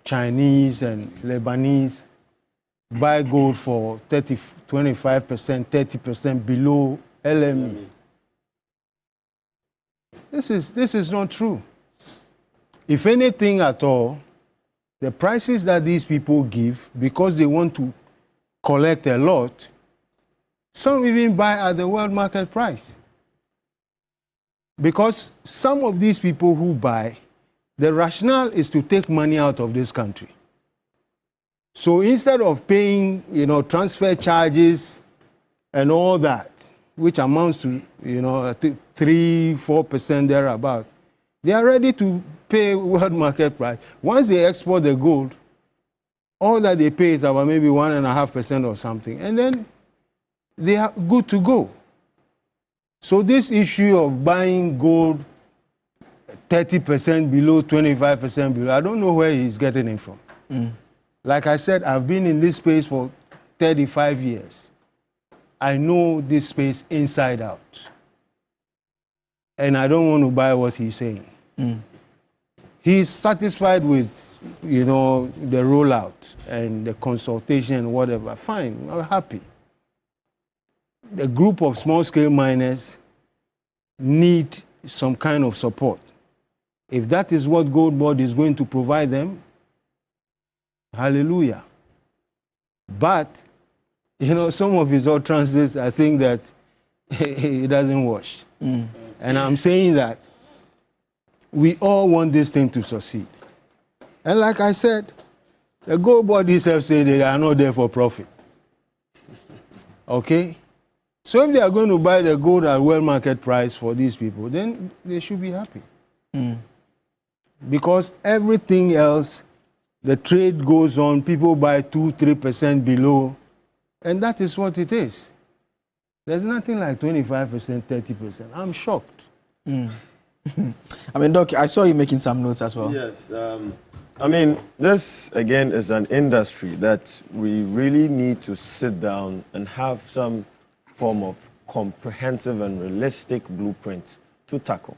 Chinese and Lebanese buy gold for 25%, 30% below LME. This is not true. If anything at all, the prices that these people give, because they want to collect a lot, some even buy at the world market price. Because some of these people who buy, the rationale is to take money out of this country. So instead of paying, transfer charges and all that, which amounts to, 3-4% thereabout, they are ready to pay world market price. Once they export the gold, all that they pay is about maybe 1.5% or something, and then they are good to go. So this issue of buying gold 30% below, 25% below, I don't know where he's getting it from. Like I said, I've been in this space for 35 years. I know this space inside out. And I don't want to buy what he's saying. He's satisfied with, the rollout and the consultation and whatever. Fine, I'm happy. The group of small-scale miners need some kind of support. If that is what Gold Board is going to provide them, hallelujah. But, some of his utterances, I think that it doesn't wash. And I'm saying that we all want this thing to succeed. And like I said, the Gold Board itself said they are not there for profit. Okay? So if they are going to buy the gold at world market price for these people, then they should be happy. Because everything else, the trade goes on, people buy 2-3% below, and that is what it is. There's nothing like 25%, 30%. I'm shocked. I mean, Doc, I saw you making some notes as well. Yes. I mean, this, again, is an industry that we really need to sit down and have some form of comprehensive and realistic blueprint to tackle.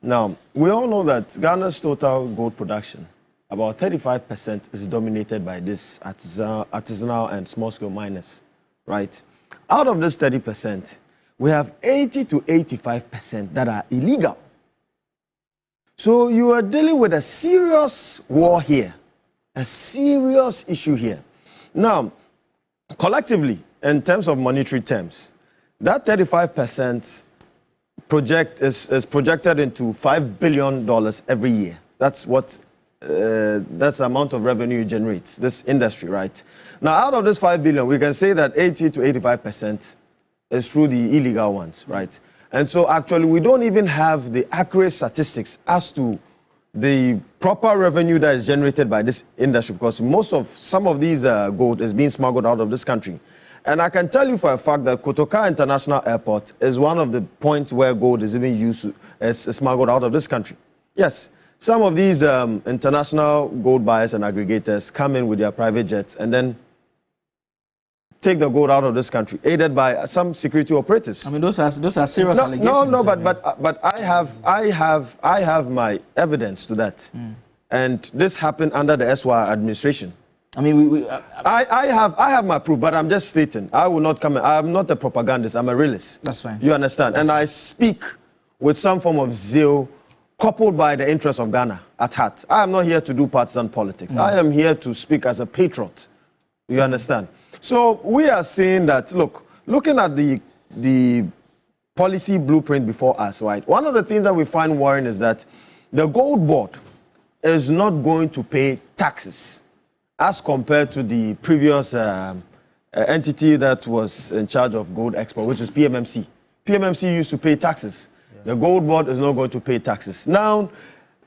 Now, we all know that Ghana's total gold production about 35% is dominated by this artisanal and small-scale miners, right? Out of this 30%, we have 80 to 85% that are illegal. So you are dealing with a serious war here, a serious issue here. Now, collectively, in terms of monetary terms, that 35% is projected into $5 billion every year. That's what that's the amount of revenue it generates, this industry, right? Now, out of this $5 billion, we can say that 80 to 85% is through the illegal ones, right? And so actually, we don't even have the accurate statistics as to the proper revenue that is generated by this industry, because some of these gold is being smuggled out of this country. And I can tell you for a fact that Kotoka International Airport is one of the points where gold is even used as smuggled out of this country. Yes, some of these international gold buyers and aggregators come in with their private jets and then take the gold out of this country, aided by some security operatives. I mean, those are serious allegations. No, but I have my evidence to that, and this happened under the SY administration. I mean, I have my proof, but I'm just stating. I will not come. I'm not a propagandist. I'm a realist. That's fine. You understand? And I speak with some form of zeal, coupled by the interests of Ghana at heart. I am not here to do partisan politics. I am here to speak as a patriot. You understand? So we are saying that, look, looking at the policy blueprint before us, right? One of the things that we find worrying is that the gold board is not going to pay taxes as compared to the previous entity that was in charge of gold export, which is PMMC. PMMC used to pay taxes. The gold board is not going to pay taxes. Now,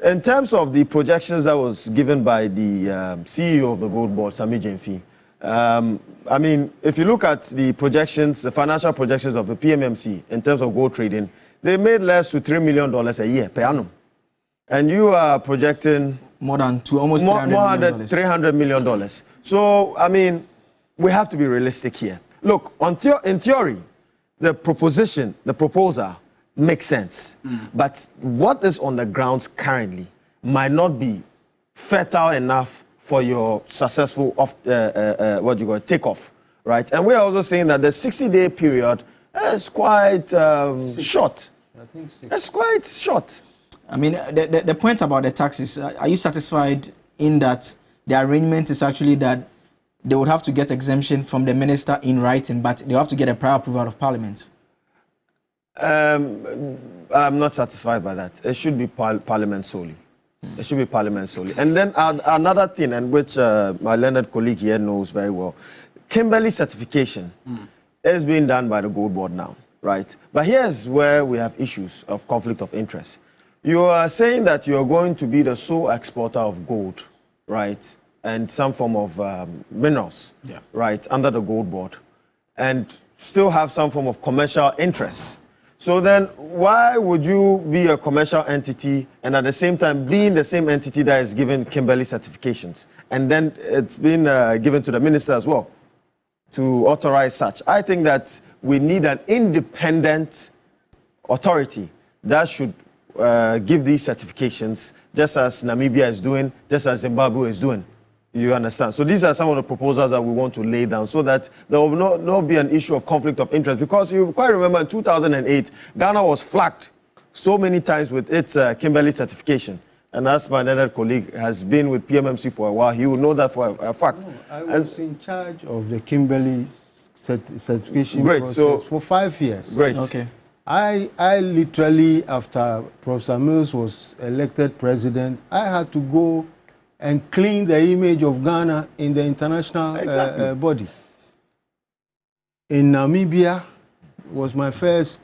in terms of the projections that was given by the CEO of the gold board, Sami Jemfi, I mean, if you look at the projections, the financial projections of the PMMC in terms of gold trading, they made less to $3 million a year per annum. And you are projecting more than almost $300 million. So, I mean, we have to be realistic here. Look, in theory, the proposal makes sense. But what is on the grounds currently might not be fertile enough for your successful takeoff, right? And we are also saying that the 60-day period is quite short. I think 6. It's quite short. I mean, the point about the taxes, are you satisfied in that the arrangement is actually that they would have to get exemption from the minister in writing, but they have to get a prior approval of Parliament? I'm not satisfied by that. It should be Parliament solely. It should be Parliament solely. And then another thing, and which my learned colleague here knows very well, Kimberley certification is being done by the gold board now, right? But here's where we have issues of conflict of interest. You are saying that you are going to be the sole exporter of gold, right? And some form of minerals, right, under the gold board, and still have some form of commercial interest. So then why would you be a commercial entity and at the same time being the same entity that is given Kimberley certifications? And then it's been given to the minister as well to authorize such. I think that we need an independent authority that should give these certifications, just as Namibia is doing, just as Zimbabwe is doing. You understand? So these are some of the proposals that we want to lay down so that there will not be an issue of conflict of interest. Because you quite remember in 2008, Ghana was flagged so many times with its Kimberley certification. And as my learned colleague has been with PMMC for a while, he will know that for a fact. No, I was in charge of the Kimberley certification process for 5 years. Great. Okay. I literally, after Professor Mills was elected president, I had to go and clean the image of Ghana in the international body. In Namibia was my first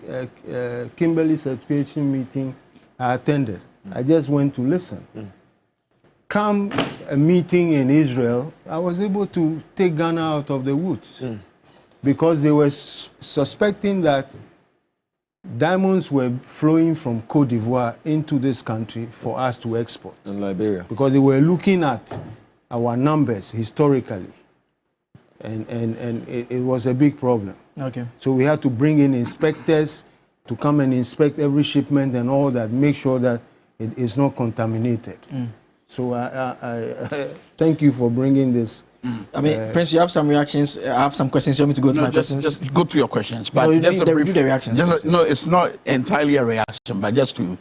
Kimberley certification meeting I attended. I just went to listen. Come a meeting in Israel, I was able to take Ghana out of the woods because they were suspecting that diamonds were flowing from Côte d'Ivoire into this country for us to export. In Liberia. Because they were looking at our numbers historically. And it was a big problem. Okay. So we had to bring in inspectors to come and inspect every shipment and all that, make sure that it is not contaminated. So thank you for bringing this. I mean, Prince, you have some reactions. I have some questions. You want me to go to my questions? Just go to your questions. But no, just a brief, do the reactions. No, it's not entirely a reaction, but just to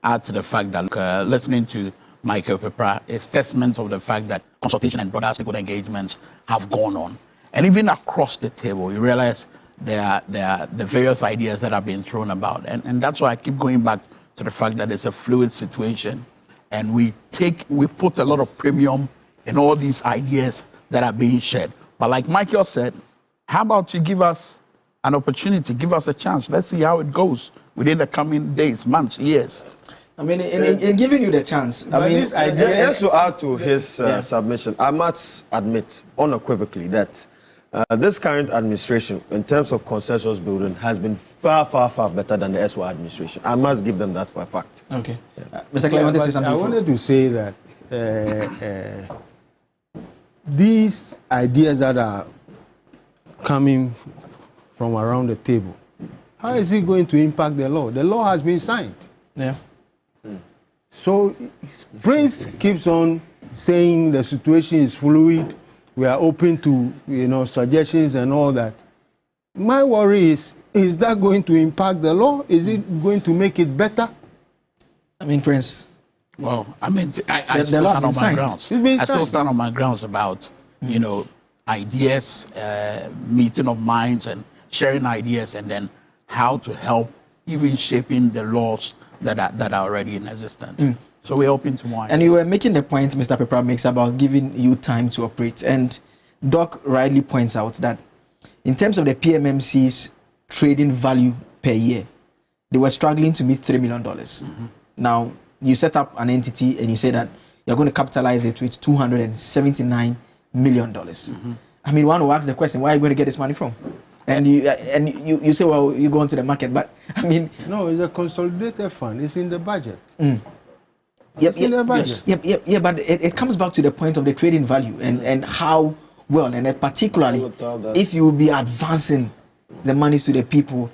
add to the fact that listening to Michael Pepper is testament of the fact that consultation and broader stakeholder engagements have gone on. And even across the table, you realize there are the various ideas that have been thrown about. And that's why I keep going back to the fact that it's a fluid situation. And we put a lot of premium in all these ideas that are being shared. But like Michael said, how about you give us an opportunity, give us a chance. Let's see how it goes within the coming days, months, years. I mean, in giving you the chance, I mean, just to add to his submission, I must admit unequivocally that this current administration, in terms of consensus building, has been far, far, far better than the SY administration. I must give them that for a fact. Okay. Mr. Clay, wanted to say something. I wanted to say that these ideas that are coming from around the table, how is it going to impact the law? The law has been signed. Yeah. So Prince keeps on saying the situation is fluid. We are open to suggestions and all that. My worry is that going to impact the law? Is it going to make it better? I mean, Prince. Well, I mean, I still stand on my grounds. I still stand on my grounds about, ideas, meeting of minds and sharing ideas, and then how to help even shaping the laws that are already in existence. So we're open to more. And you were making the point Mr. Pepper makes about giving you time to operate. And Doc rightly points out that in terms of the PMMC's trading value per year, they were struggling to meet $3 million. Now, you set up an entity and you say that you're going to capitalize it with $279 million. I mean, one will ask the question, where are you going to get this money from? And you say, well, you go into the market, but I mean... No, it's a consolidated fund. It's in the budget. But it comes back to the point of the trading value and how well, and particularly if you will be advancing the monies to the people,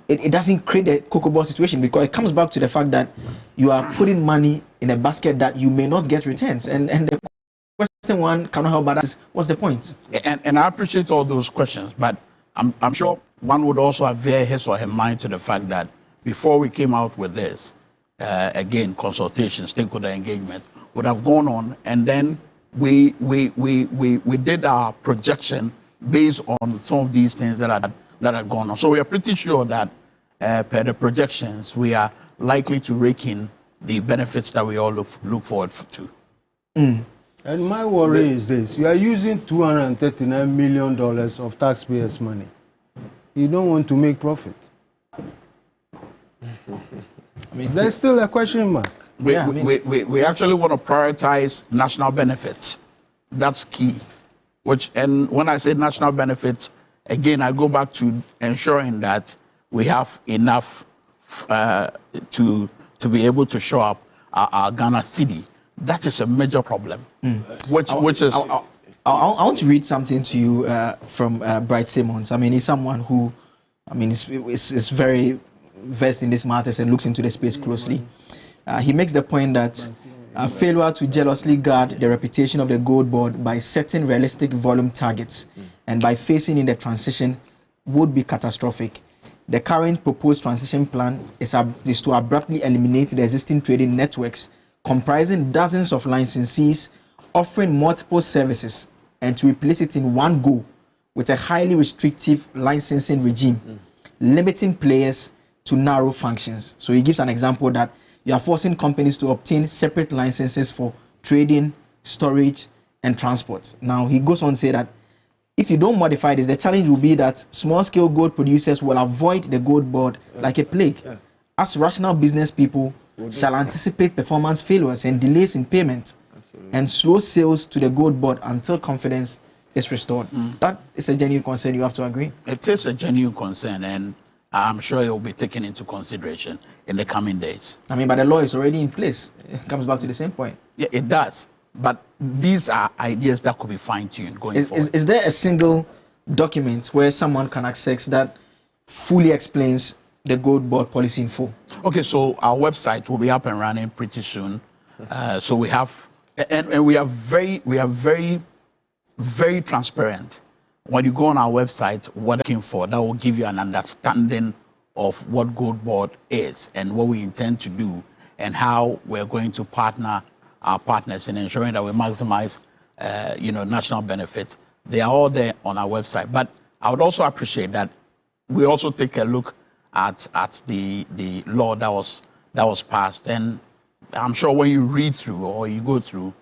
it doesn't create the Cocobod situation, because it comes back to the fact that you are putting money in a basket that you may not get returns. And the question one cannot help but ask is, what's the point? And I appreciate all those questions, but I'm sure one would also avere his or her mind to the fact that before we came out with this, again, consultation, stakeholder engagement would have gone on, and then we did our projection based on some of these things that had gone on. So we are pretty sure that per the projections, we are likely to rake in the benefits that we all look forward to. And my worry is this: you are using $239 million of taxpayers' money. You don't want to make profit. I mean, there's still a question mark. We actually want to prioritize national benefits. That's key. And when I say national benefits, again, I go back to ensuring that we have enough to be able to show up our Ghana city. That is a major problem. Which is... I want to read something to you from Bright Simmons. I mean, he's someone who, I mean, is very versed in these matters and looks into the space closely. He makes the point that failure to jealously guard the reputation of the Gold Board by setting realistic volume targets and by facing in the transition would be catastrophic. The current proposed transition plan is to abruptly eliminate the existing trading networks comprising dozens of licensees offering multiple services, and to replace it in one go with a highly restrictive licensing regime, limiting players to narrow functions. So he gives an example that you are forcing companies to obtain separate licenses for trading, storage, and transport. Now, he goes on to say that if you don't modify this, the challenge will be that small-scale gold producers will avoid the Gold Board like a plague, as rational business people shall anticipate performance failures and delays in payment and slow sales to the Gold Board until confidence is restored. That is a genuine concern. You have to agree. It is a genuine concern, and I'm sure it will be taken into consideration in the coming days. I mean, but the law is already in place. It comes back to the same point. Yeah, it does. But these are ideas that could be fine-tuned going forward. Is there a single document where someone can access that fully explains the Gold Board policy in full? Okay, so our website will be up and running pretty soon. So we have, and we are very transparent. When you go on our website, what we're looking for, that will give you an understanding of what Gold Board is and what we intend to do and how we're going to partner our partners in ensuring that we maximize, national benefit. They are all there on our website. But I would also appreciate that we also take a look at the law that was passed. And I'm sure when you read through or you go through,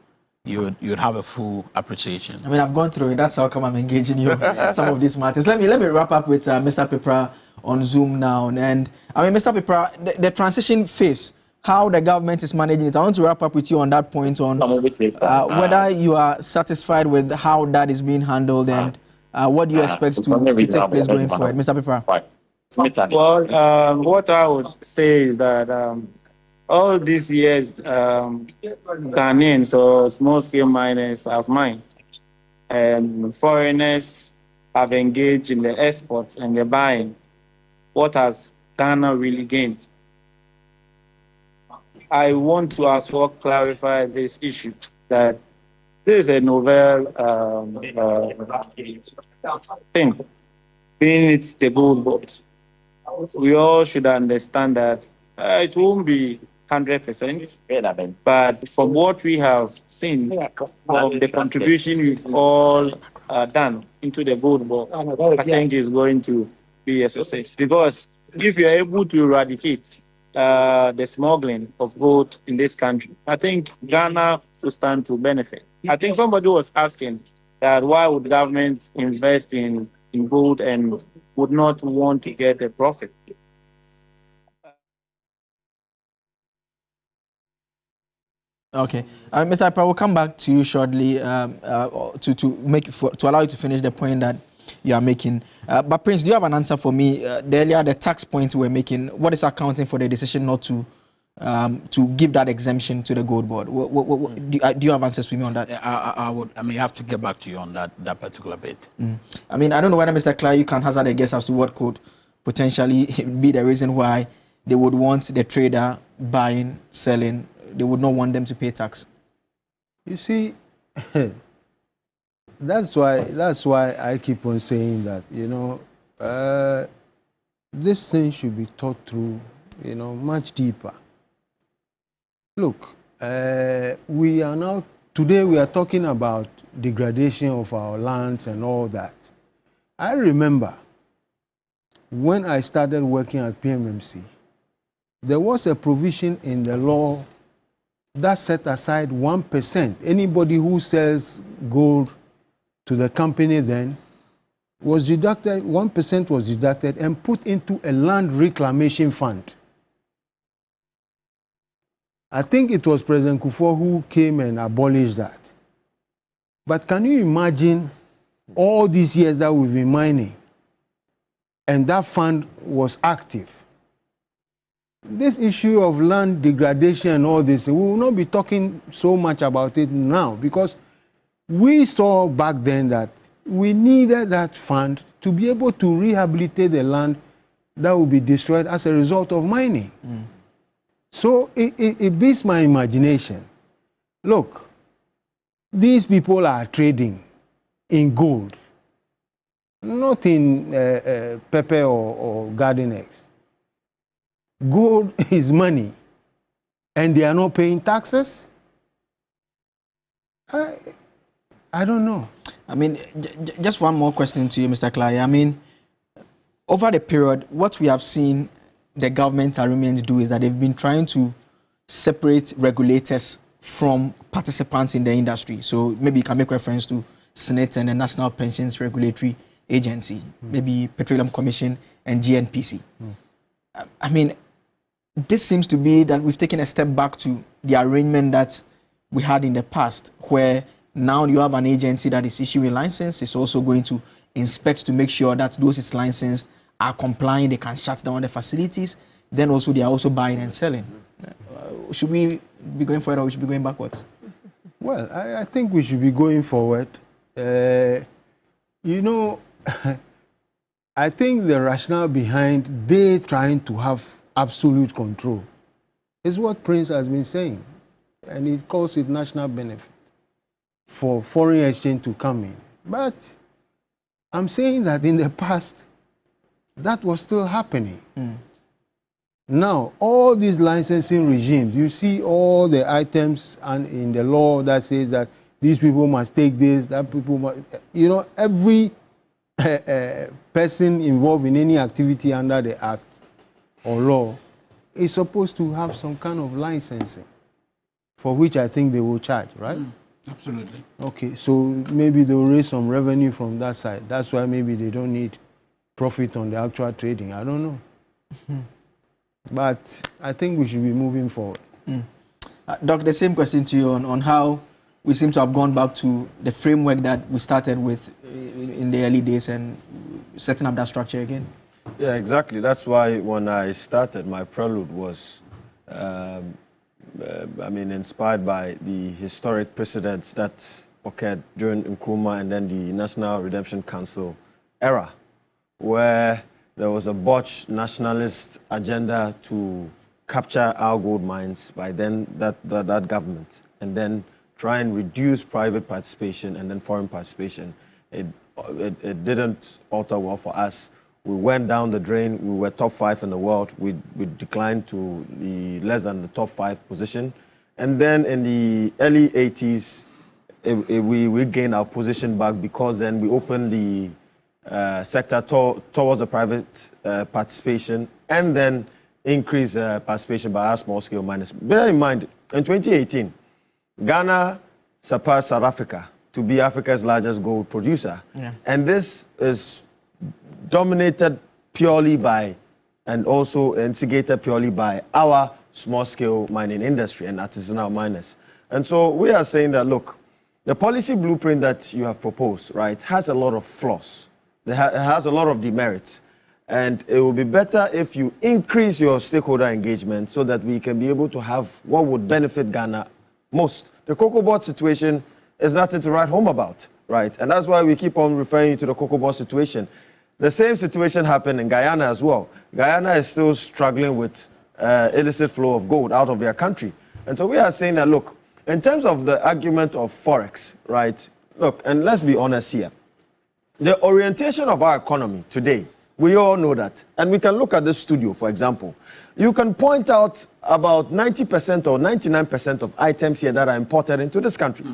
you'd have a full appreciation. I mean, I've gone through it. That's how come I'm engaging you some of these matters. Let me wrap up with Mr. Pepra on Zoom now. And I mean, Mr. Pepra, the transition phase, how the government is managing it. I want to wrap up with you on that point on whether you are satisfied with how that is being handled and what do you expect to take place going forward, Mr. Pepra? Well, what I would say is that all these years, Ghanaians or small-scale miners have mined, and foreigners have engaged in the export and the buying. What has Ghana really gained? I want to as well clarify this issue that there is a novel thing, being it's the Gold Board. We all should understand that it won't be 100%, but from what we have seen of the contribution we've all done into the Gold Board, I think is going to be a success. Because if you're able to eradicate the smuggling of gold in this country, I think Ghana will stand to benefit. I think somebody was asking that why would government invest in gold and would not want to get a profit? Okay, Mr. Pepra, we'll come back to you shortly to allow you to finish the point that you are making. But Prince, do you have an answer for me? Earlier, the tax point we were making, what is accounting for the decision not to give that exemption to the Gold Board? Do you have answers for me on that? I may have to get back to you on that particular bit. I mean, I don't know whether Mr. Clay, you can hazard a guess as to what could potentially be the reason why they would want the trader buying, selling. They would not want them to pay tax. You see, that's why I keep on saying that, this thing should be thought through, much deeper. Look, today we are talking about degradation of our lands and all that. I remember when I started working at PMMC, there was a provision in the law that set aside 1%. Anybody who sells gold to the company then was deducted, 1% was deducted and put into a land reclamation fund. I think it was President Kufuor who came and abolished that. But can you imagine all these years that we've been mining and that fund was active? This issue of land degradation and all this, we will not be talking so much about it now because we saw back then that we needed that fund to be able to rehabilitate the land that will be destroyed as a result of mining. So it beats my imagination. Look, these people are trading in gold, not in pepper or garden eggs. Gold is money, and they are not paying taxes? I don't know. I mean, just one more question to you, Mr. Clay. I mean, over the period, what we have seen the government remains do is that they've been trying to separate regulators from participants in the industry. So maybe you can make reference to SNIT and the National Pensions Regulatory Agency, maybe Petroleum Commission and GNPC. I mean, this seems to be that we've taken a step back to the arrangement that we had in the past, where now you have an agency that is issuing license, is also going to inspect to make sure that those it's licensed are complying, they can shut down the facilities, then also they are also buying and selling. Should we be going forward or we should be going backwards? Well, I think we should be going forward. I think the rationale behind they trying to have absolute control is what Prince has been saying. and it calls it national benefit for foreign exchange to come in. But I'm saying that in the past, that was still happening. Now, all these licensing regimes, you see all the items and in the law that says that these people must take this, that people must, you know, every person involved in any activity under the act or law is supposed to have some kind of licensing, for which I think they will charge, right? Absolutely. Okay, so maybe they'll raise some revenue from that side. That's why maybe they don't need profit on the actual trading. I don't know. But I think we should be moving forward. Doc, the same question to you on how we seem to have gone back to the framework that we started with in the early days and setting up that structure again. Yeah, exactly. That's why when I started, my prelude was, inspired by the historic precedents that occurred during Nkrumah and then the National Redemption Council era, where there was a botched nationalist agenda to capture our gold mines by then that government, and then try and reduce private participation and then foreign participation. It didn't alter well for us. We went down the drain. We were top 5 in the world. We declined to the less than the top 5 position. And then in the early 80s, we gained our position back because then we opened the sector towards the private participation and then increased participation by our small-scale miners. Bear in mind, in 2018, Ghana surpassed South Africa to be Africa's largest gold producer. Yeah. And this is dominated purely by, and also instigated purely by, our small-scale mining industry and artisanal miners. And so we are saying that, look, the policy blueprint that you have proposed, right, has a lot of flaws. It has a lot of demerits. And it will be better if you increase your stakeholder engagement so that we can be able to have what would benefit Ghana most. The Cocobod situation is nothing to write home about, right? And that's why we keep on referring you to the Cocobod situation. The same situation happened in Guyana as well. Guyana is still struggling with illicit flow of gold out of their country. And so we are saying that, look, in terms of the argument of Forex, right, look, and let's be honest here. The orientation of our economy today, we all know that. And we can look at this studio, for example. You can point out about 90% or 99% of items here that are imported into this country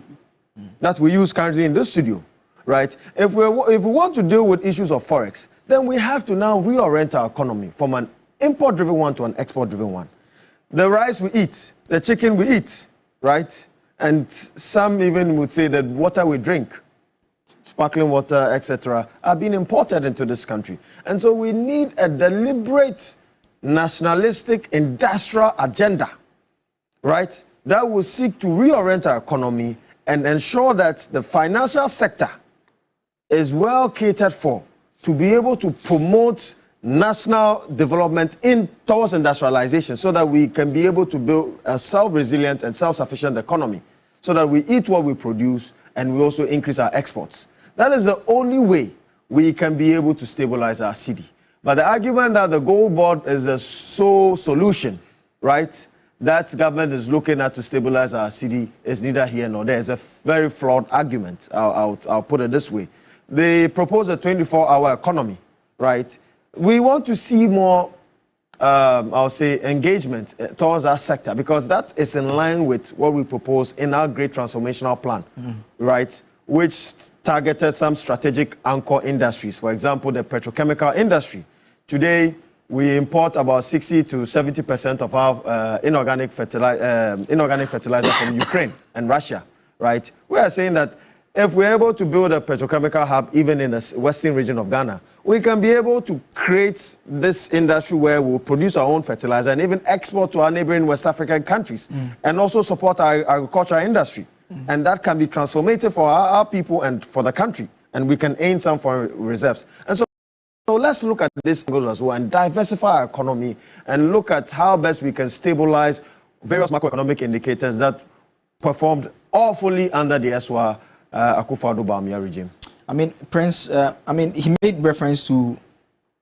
that we use currently in this studio, right? If we want to deal with issues of Forex, then we have to now reorient our economy from an import-driven one to an export-driven one. The rice we eat, the chicken we eat, right? And some even would say that water we drink, sparkling water, etc., are being imported into this country. And so we need a deliberate nationalistic industrial agenda, right, that will seek to reorient our economy and ensure that the financial sector is well catered for to be able to promote national development towards industrialization so that we can be able to build a self-resilient and self-sufficient economy so that we eat what we produce and we also increase our exports. That is the only way we can be able to stabilize our city. But the argument that the gold board is the sole solution, right, that government is looking at to stabilize our city is neither here nor there. It's a very flawed argument. I'll put it this way. They propose a 24-hour economy, right? We want to see more, I'll say, engagement towards our sector because that is in line with what we propose in our great transformational plan, right? Which targeted some strategic anchor industries. For example, the petrochemical industry. Today, we import about 60 to 70% of our inorganic fertilizer from Ukraine and Russia, right? We are saying that if we're able to build a petrochemical hub even in the western region of Ghana, we can be able to create this industry where we'll produce our own fertilizer and even export to our neighboring West African countries and also support our agricultural industry. And that can be transformative for our people and for the country. And we can aim some foreign reserves. And so let's look at this angle as well and diversify our economy and look at how best we can stabilize various macroeconomic indicators that performed awfully under the Eswa Akufo-Addo Bawumia regime. I mean, Prince, he made reference to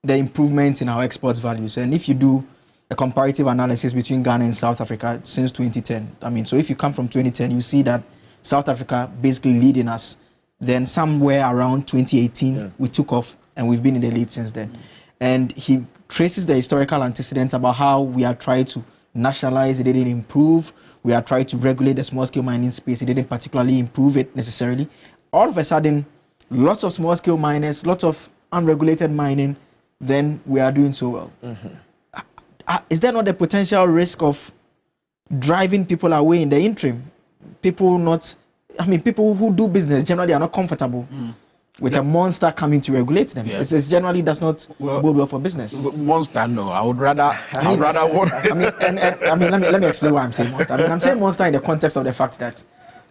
the improvement in our export values. And if you do a comparative analysis between Ghana and South Africa since 2010. I mean, so if you come from 2010, you see that South Africa basically leading us. Then somewhere around 2018, we took off, and we've been in the lead since then. And he traces the historical antecedents about how we are trying to nationalize, it didn't improve. We are trying to regulate the small-scale mining space, it didn't particularly improve it necessarily. All of a sudden, lots of small-scale miners, lots of unregulated mining, then we are doing so well. Is there not a potential risk of driving people away in the interim? People who do business generally are not comfortable with a monster coming to regulate them. It generally does not bode well for business. Monster, no. I would rather want. Let me explain why I'm saying monster. I'm saying monster in the context of the fact that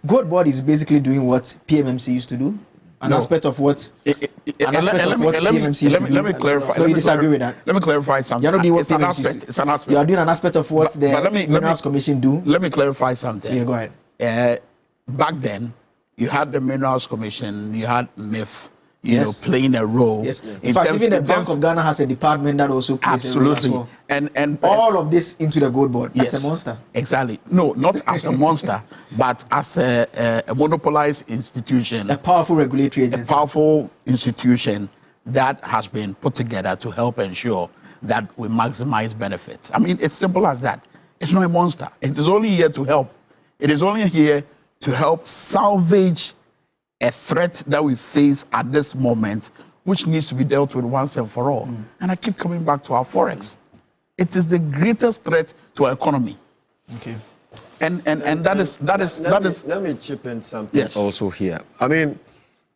Cocobod is basically doing what PMMC used to do. An aspect of what PMMC used to do. Let me clarify. So you disagree with that? Let me clarify something. You're not doing what it's an PMMC aspect. used to. It's an aspect. You are doing an aspect of what the Minerals Commission do. Let me clarify something. Yeah, go ahead. Back then, you had the Minerals Commission, you had MIF, you know, playing a role. Yes. In fact, even the Bank of Ghana has a department that also plays a role as well. And all of this into the Cocobod. Yes. As a monster. Exactly. No, not as a monster, but as a monopolized institution. A powerful regulatory agency. A powerful institution that has been put together to help ensure that we maximize benefits. I mean, it's simple as that. It's not a monster. It is only here to help. It is only here to help salvage a threat that we face at this moment, which needs to be dealt with once and for all. And I keep coming back to our forex. It is the greatest threat to our economy. Okay. And that is. Let me chip in something also here. I mean,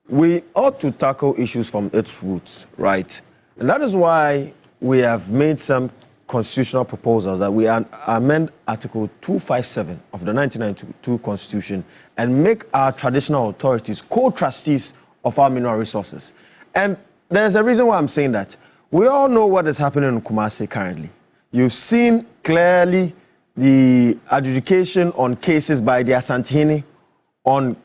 we ought to tackle issues from its roots, right? And that is why we have made some constitutional proposals that we amend Article 257 of the 1992 Constitution and make our traditional authorities co-trustees of our mineral resources. And there's a reason why I'm saying that. We all know what is happening in Kumasi currently. You've seen clearly the adjudication on cases by the Asantehene on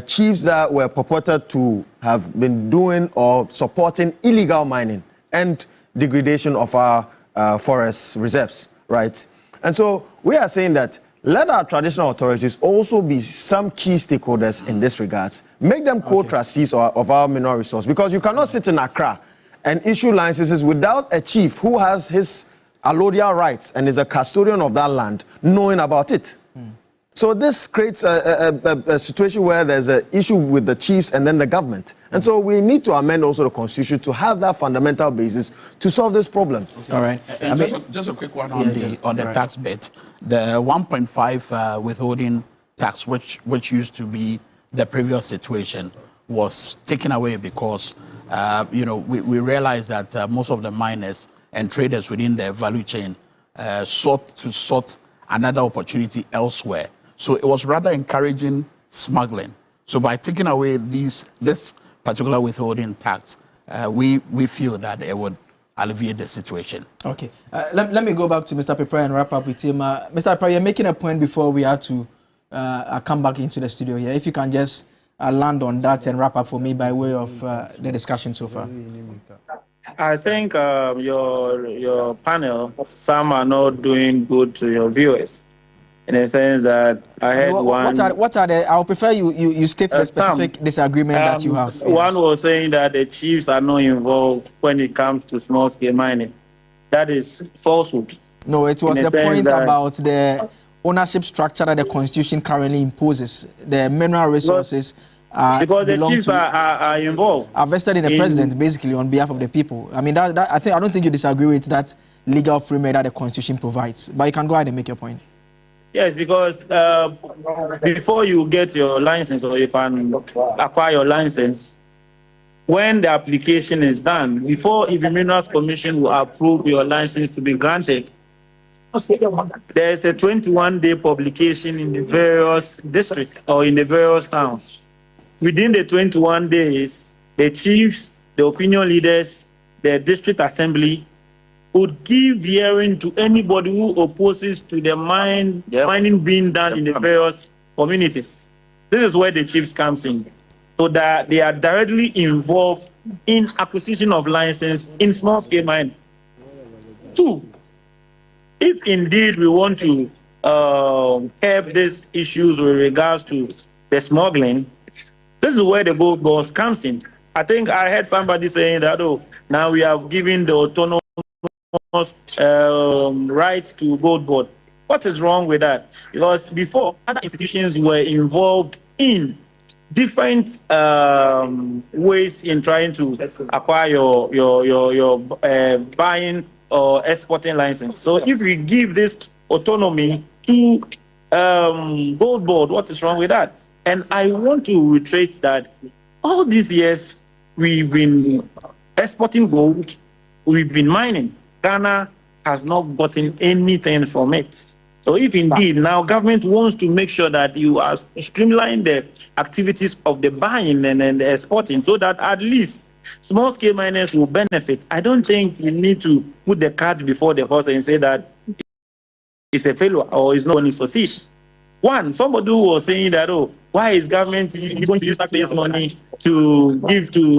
chiefs that were purported to have been doing or supporting illegal mining and degradation of our forest reserves, right? And so we are saying that let our traditional authorities also be some key stakeholders in this regards. Make them co-trustees of our mineral resource, because you cannot sit in Accra and issue licenses without a chief who has his allodial rights and is a custodian of that land knowing about it. So this creates a situation where there's an issue with the chiefs and then the government. And so we need to amend also the Constitution to have that fundamental basis to solve this problem. All right. Just a quick one on the tax bit. The 1.5 withholding tax, which used to be the previous situation, was taken away because we realized that most of the miners and traders within the value chain sought another opportunity elsewhere. So it was rather encouraging smuggling. So by taking away this particular withholding tax, we feel that it would alleviate the situation. Okay. Let me go back to Mr. Pepper and wrap up with him. Mr. Pepper, you're making a point before we had to come back into the studio here. If you can just land on that and wrap up for me by way of the discussion so far. I think your panel, some are not doing good to your viewers, in the sense that I had What are the? I'll prefer you state the specific disagreement that you have. One was saying that the chiefs are not involved when it comes to small-scale mining. That is falsehood. No, it was the point about the ownership structure that the Constitution currently imposes. The mineral resources because the chiefs are involved. Are vested in the president, basically, on behalf of the people. I mean, I don't think you disagree with that legal framework that the Constitution provides. But you can go ahead and make your point. Yes, because before you get your license, or you can acquire your license, when the application is done, before even Minerals Commission will approve your license to be granted, there is a 21-day publication in the various districts or in the various towns. Within the 21 days, the chiefs, the opinion leaders, the district assembly would give hearing to anybody who opposes to the mining being done in the various communities. This is where the chiefs comes in, so that they are directly involved in acquisition of license in small-scale mining. Two, if indeed we want to curb these issues with regards to the smuggling, this is where the gold boss comes in. I think I heard somebody saying that, oh, now we have given the autonomous right to gold board. What is wrong with that? Because before, other institutions were involved in different ways in trying to acquire your buying or exporting license. So if we give this autonomy to gold board, what is wrong with that? And I want to reiterate that all these years we've been exporting gold, we've been mining. Ghana has not gotten anything from it. So if indeed now government wants to make sure that you are streamlining the activities of the buying and the exporting so that at least small-scale miners will benefit, I don't think we need to put the cart before the horse and say that it's a failure or it's not going to succeed. One, somebody who was saying that, oh, why is government going to use taxpayers' money to give to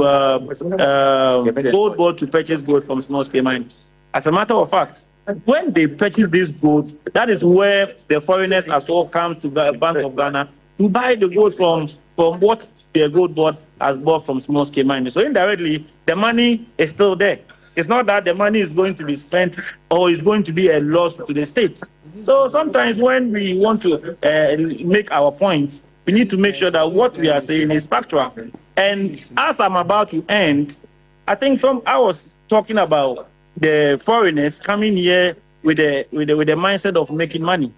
gold board to purchase gold from small-scale miners? As a matter of fact, when they purchase this gold, that is where the foreigners as well comes to the Bank of Ghana to buy the gold from what the gold board has bought from small-scale miners. So indirectly, the money is still there. It's not that the money is going to be spent or is going to be a loss to the state. So sometimes when we want to make our point, we need to make sure that what we are saying is factual. And as I'm about to end, I think I was talking about the foreigners coming here with the mindset of making money.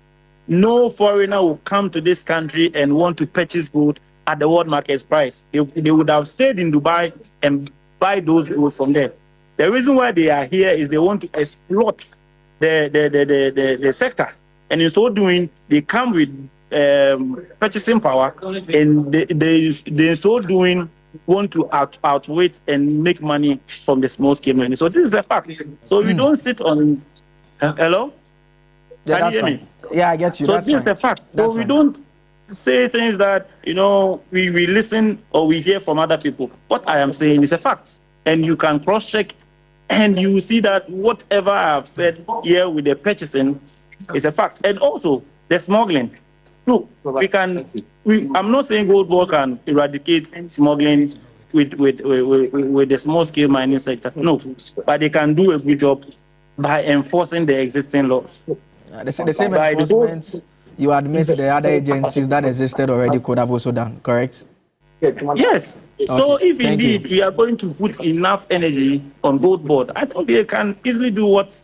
No foreigner will come to this country and want to purchase gold at the world market price. They would have stayed in Dubai and buy those gold from there. The reason why they are here is they want to exploit the sector, and in so doing, they come with purchasing power, and they in so doing want to outweight and make money from the small-scale mining. So this is a fact. So we don't sit on. Hello? Yeah, Can you hear me? Yeah, I get you. So that's this is a fact. So we don't say things that we listen or we hear from other people. What I am saying is a fact, and you can cross-check. And you see that whatever I have said here with the purchasing is a fact. And also the smuggling. Look, I'm not saying gold board can eradicate smuggling with the small-scale mining sector. No, but they can do a good job by enforcing the existing laws. The same enforcement you admit the other agencies that existed already could have also done, correct? Yes. Okay. So if indeed we are going to put enough energy on gold board, I think they can easily do what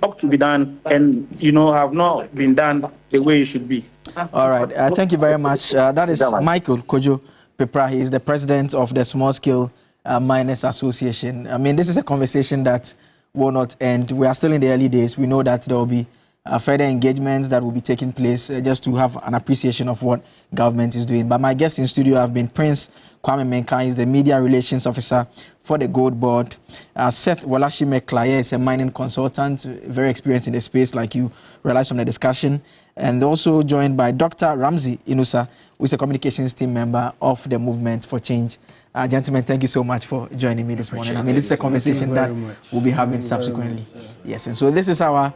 ought to be done and have not been done the way it should be. All right. Thank you very much. That is Michael Kojo Pepra. He is the president of the Small Scale Miners Association. I mean, this is a conversation that will not end. We are still in the early days. We know that there will be further engagements that will be taking place just to have an appreciation of what government is doing. But my guests in studio have been Prince Kwame Menka, is the media relations officer for the Gold Board. Seth Wolashime-Claye is a mining consultant, very experienced in the space, like you realized from the discussion. And also joined by Dr. Ramsey Inusa, who is a communications team member of the Movement for Change. Gentlemen, thank you so much for joining me this morning. I mean, this is a conversation that we'll be having subsequently. Yes, and so this is our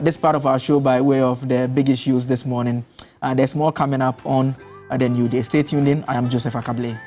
this part of our show by way of the big issues this morning. There's more coming up on the new day. Stay tuned in. I am Joseph Akable.